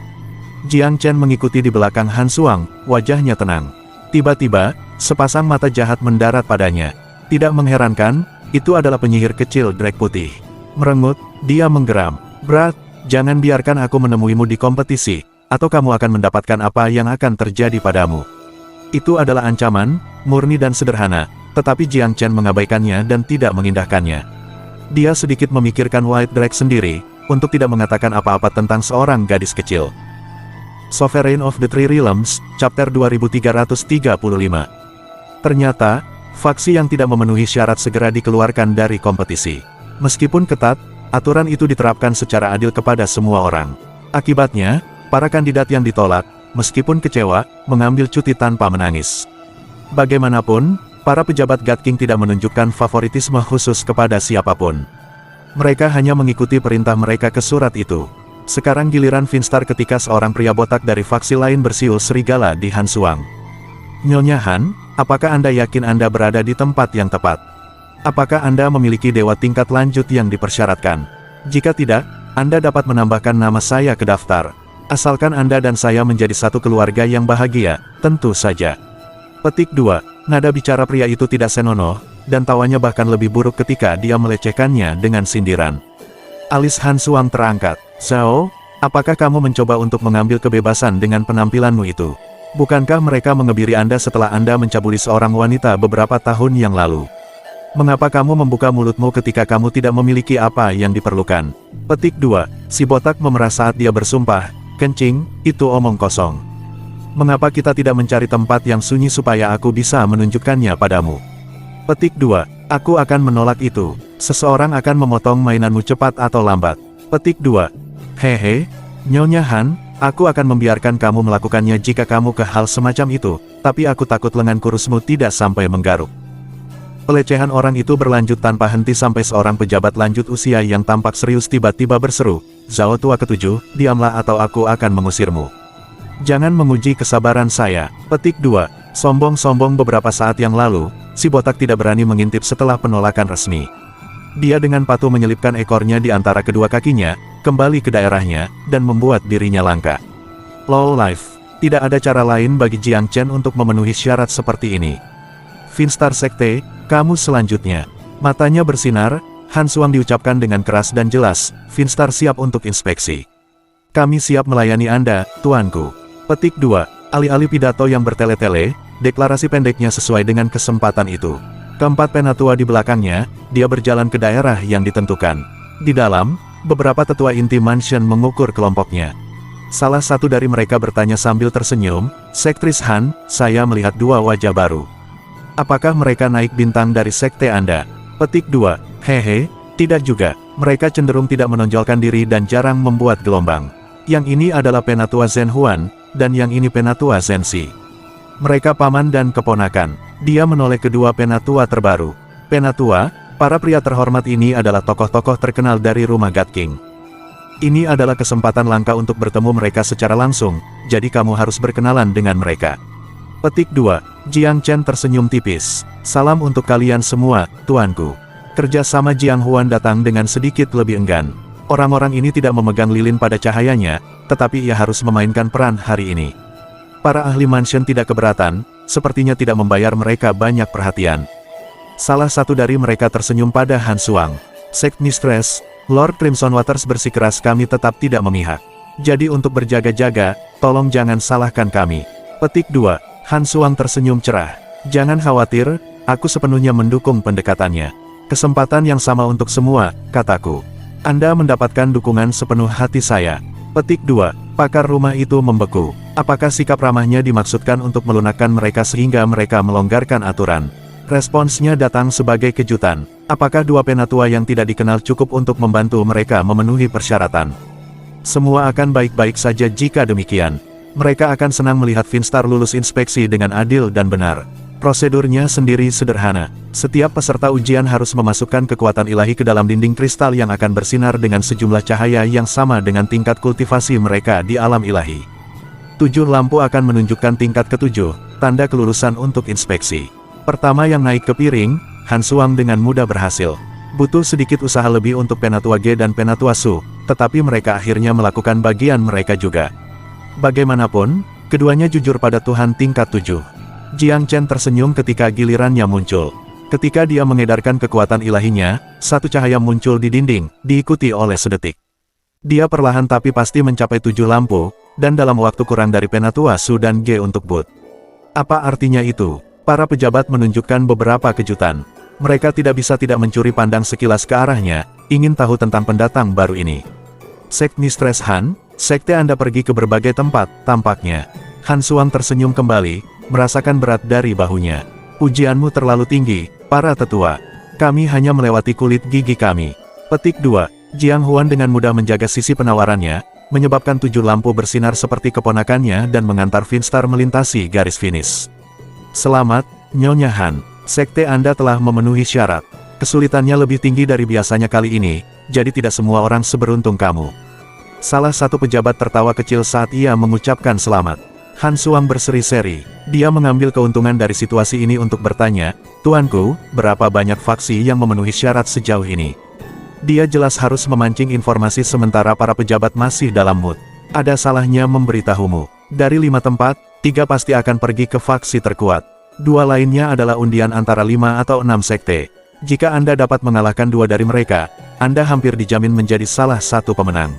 Jiang Chen mengikuti di belakang Han Suang, wajahnya tenang. Tiba-tiba, sepasang mata jahat mendarat padanya. Tidak mengherankan, itu adalah penyihir kecil Drake Putih. Merengut, dia menggeram. "Brat, jangan biarkan aku menemuimu di kompetisi, atau kamu akan mendapatkan apa yang akan terjadi padamu." Itu adalah ancaman, murni dan sederhana, tetapi Jiang Chen mengabaikannya dan tidak mengindahkannya. Dia sedikit memikirkan White Drake sendiri, untuk tidak mengatakan apa-apa tentang seorang gadis kecil. Sovereign of the Three Realms, Chapter 2335. Ternyata, faksi yang tidak memenuhi syarat segera dikeluarkan dari kompetisi. Meskipun ketat, aturan itu diterapkan secara adil kepada semua orang. Akibatnya, para kandidat yang ditolak, meskipun kecewa, mengambil cuti tanpa menangis. Bagaimanapun, para pejabat God King tidak menunjukkan favoritisme khusus kepada siapapun. Mereka hanya mengikuti perintah mereka ke surat itu. Sekarang giliran Finstar ketika seorang pria botak dari faksi lain bersiul serigala di Han Suang. "Nyonya Han, apakah Anda yakin Anda berada di tempat yang tepat? Apakah Anda memiliki dewa tingkat lanjut yang dipersyaratkan? Jika tidak, Anda dapat menambahkan nama saya ke daftar. Asalkan Anda dan saya menjadi satu keluarga yang bahagia, tentu saja." Petik 2. Nada bicara pria itu tidak senonoh, dan tawanya bahkan lebih buruk ketika dia melecehkannya dengan sindiran. Alis Han Suang terangkat. "Zhao, apakah kamu mencoba untuk mengambil kebebasan dengan penampilanmu itu? Bukankah mereka mengebiri Anda setelah Anda mencabuli seorang wanita beberapa tahun yang lalu? Mengapa kamu membuka mulutmu ketika kamu tidak memiliki apa yang diperlukan?" Petik 2. Si botak memerah saat dia bersumpah, "Kencing, itu omong kosong. Mengapa kita tidak mencari tempat yang sunyi supaya aku bisa menunjukkannya padamu?" Petik 2. Aku akan menolak itu. Seseorang akan memotong mainanmu cepat atau lambat. Petik 2. Hehe, Nyonya Han, aku akan membiarkan kamu melakukannya jika kamu ke hal semacam itu, tapi aku takut lengan kurusmu tidak sampai menggaruk. Pelecehan orang itu berlanjut tanpa henti sampai seorang pejabat lanjut usia yang tampak serius tiba-tiba berseru, "Zhao tua ketujuh, diamlah atau aku akan mengusirmu." Jangan menguji kesabaran saya. Petik 2. Sombong-sombong beberapa saat yang lalu, si botak tidak berani mengintip setelah penolakan resmi. Dia dengan patuh menyelipkan ekornya di antara kedua kakinya, kembali ke daerahnya, dan membuat dirinya langka. Low life. Tidak ada cara lain bagi Jiang Chen untuk memenuhi syarat seperti ini. Finstar Sekte, kamu selanjutnya. Matanya bersinar, Han Suang diucapkan dengan keras dan jelas, Finstar siap untuk inspeksi. Kami siap melayani Anda, tuanku. Petik 2. Alih-alih pidato yang bertele-tele, deklarasi pendeknya sesuai dengan kesempatan itu. Keempat penatua di belakangnya, dia berjalan ke daerah yang ditentukan. Di dalam, beberapa tetua inti mansion mengukur kelompoknya. Salah satu dari mereka bertanya sambil tersenyum, "Sektris Han, saya melihat dua wajah baru. Apakah mereka naik bintang dari sekte Anda?" Petik 2. Hehe, tidak juga. Mereka cenderung tidak menonjolkan diri dan jarang membuat gelombang. Yang ini adalah penatua Zhen Huan, dan yang ini penatua Zhen Si. Mereka paman dan keponakan. Dia menoleh kedua penatua terbaru. Penatua, para pria terhormat ini adalah tokoh-tokoh terkenal dari rumah God King. Ini adalah kesempatan langka untuk bertemu mereka secara langsung, jadi kamu harus berkenalan dengan mereka. Petik 2. Jiang Chen tersenyum tipis. Salam untuk kalian semua, tuanku. Kerja sama Jiang Huan datang dengan sedikit lebih enggan. Orang-orang ini tidak memegang lilin pada cahayanya, tetapi ia harus memainkan peran hari ini. Para ahli mansion tidak keberatan, sepertinya tidak membayar mereka banyak perhatian. Salah satu dari mereka tersenyum pada Han Suang. Sect Mistress, Lord Crimson Waters bersikeras kami tetap tidak memihak. Jadi untuk berjaga-jaga, tolong jangan salahkan kami. Petik 2. Han Suang tersenyum cerah. Jangan khawatir, aku sepenuhnya mendukung pendekatannya. Kesempatan yang sama untuk semua, kataku. Anda mendapatkan dukungan sepenuh hati saya. Petik 2. Pakar rumah itu membeku. Apakah sikap ramahnya dimaksudkan untuk melunakkan mereka sehingga mereka melonggarkan aturan? Responsnya datang sebagai kejutan. Apakah dua penatua yang tidak dikenal cukup untuk membantu mereka memenuhi persyaratan? Semua akan baik-baik saja jika demikian. Mereka akan senang melihat Finstar lulus inspeksi dengan adil dan benar. Prosedurnya sendiri sederhana. Setiap peserta ujian harus memasukkan kekuatan ilahi ke dalam dinding kristal yang akan bersinar dengan sejumlah cahaya yang sama dengan tingkat kultivasi mereka di alam ilahi. 7 lampu akan menunjukkan tingkat ke-7, tanda kelulusan untuk inspeksi. Pertama yang naik ke piring, Han Suang dengan mudah berhasil. Butuh sedikit usaha lebih untuk Penatua Ge dan Penatua Su, tetapi mereka akhirnya melakukan bagian mereka juga. Bagaimanapun, keduanya jujur pada Tuhan tingkat 7. Jiang Chen tersenyum ketika gilirannya muncul. Ketika dia mengedarkan kekuatan ilahinya, satu cahaya muncul di dinding, diikuti oleh sedetik. Dia perlahan tapi pasti mencapai 7 lampu, dan dalam waktu kurang dari Penatua Su dan Ge untuk boot. Apa artinya itu? Para pejabat menunjukkan beberapa kejutan. Mereka tidak bisa tidak mencuri pandang sekilas ke arahnya, ingin tahu tentang pendatang baru ini. Sect Mistress Han, sekte Anda pergi ke berbagai tempat, tampaknya. Han Suang tersenyum kembali, merasakan berat dari bahunya. Pujianmu terlalu tinggi, para tetua. Kami hanya melewati kulit gigi kami. Petik 2. Jiang Huan dengan mudah menjaga sisi penawarannya, menyebabkan 7 lampu bersinar seperti keponakannya dan mengantar Finstar melintasi garis finish. Selamat, Nyonya Han. Sekte Anda telah memenuhi syarat. Kesulitannya lebih tinggi dari biasanya kali ini, jadi tidak semua orang seberuntung kamu. Salah satu pejabat tertawa kecil saat ia mengucapkan selamat. Han Suang berseri-seri. Dia mengambil keuntungan dari situasi ini untuk bertanya, Tuanku, berapa banyak faksi yang memenuhi syarat sejauh ini? Dia jelas harus memancing informasi sementara para pejabat masih dalam mood. Ada salahnya memberitahumu. Dari 5 tempat, 3 pasti akan pergi ke faksi terkuat. 2 lainnya adalah undian antara 5 atau 6 sekte. Jika Anda dapat mengalahkan 2 dari mereka, Anda hampir dijamin menjadi salah satu pemenang.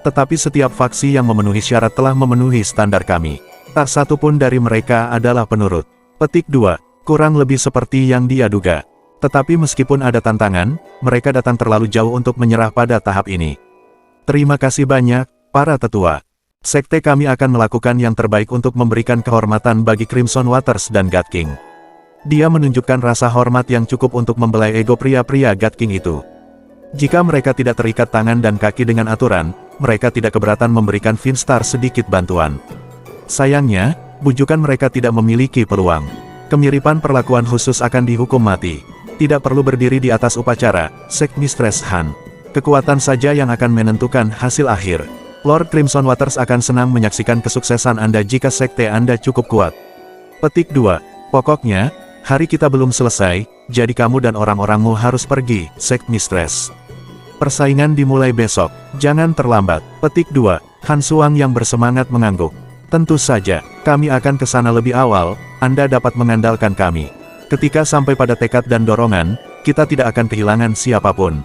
Tetapi setiap faksi yang memenuhi syarat telah memenuhi standar kami. Tak satu pun dari mereka adalah penurut. Petik 2. Kurang lebih seperti yang dia duga. Tetapi meskipun ada tantangan, mereka datang terlalu jauh untuk menyerah pada tahap ini. Terima kasih banyak, para tetua. Sekte kami akan melakukan yang terbaik untuk memberikan kehormatan bagi Crimson Waters dan God King. Dia menunjukkan rasa hormat yang cukup untuk membelai ego pria-pria God King itu. Jika mereka tidak terikat tangan dan kaki dengan aturan, mereka tidak keberatan memberikan Finstar sedikit bantuan. Sayangnya, bujukan mereka tidak memiliki peluang. Kemiripan perlakuan khusus akan dihukum mati. Tidak perlu berdiri di atas upacara, Sect Mistress Han. Kekuatan saja yang akan menentukan hasil akhir. Lord Crimson Waters akan senang menyaksikan kesuksesan Anda jika sekte Anda cukup kuat. Petik 2. Pokoknya, hari kita belum selesai, jadi kamu dan orang-orangmu harus pergi, Sect Mistress. Persaingan dimulai besok, jangan terlambat. Petik 2. Han Suang yang bersemangat mengangguk. Tentu saja, kami akan ke sana lebih awal, Anda dapat mengandalkan kami. Ketika sampai pada tekad dan dorongan, kita tidak akan kehilangan siapapun.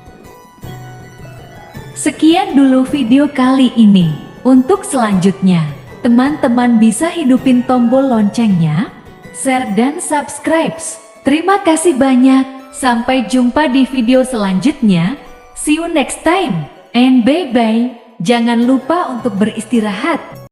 Sekian dulu video kali ini. Untuk selanjutnya, teman-teman bisa hidupin tombol loncengnya, share dan subscribe. Terima kasih banyak. Sampai jumpa di video selanjutnya. See you next time. And bye-bye. Jangan lupa untuk beristirahat.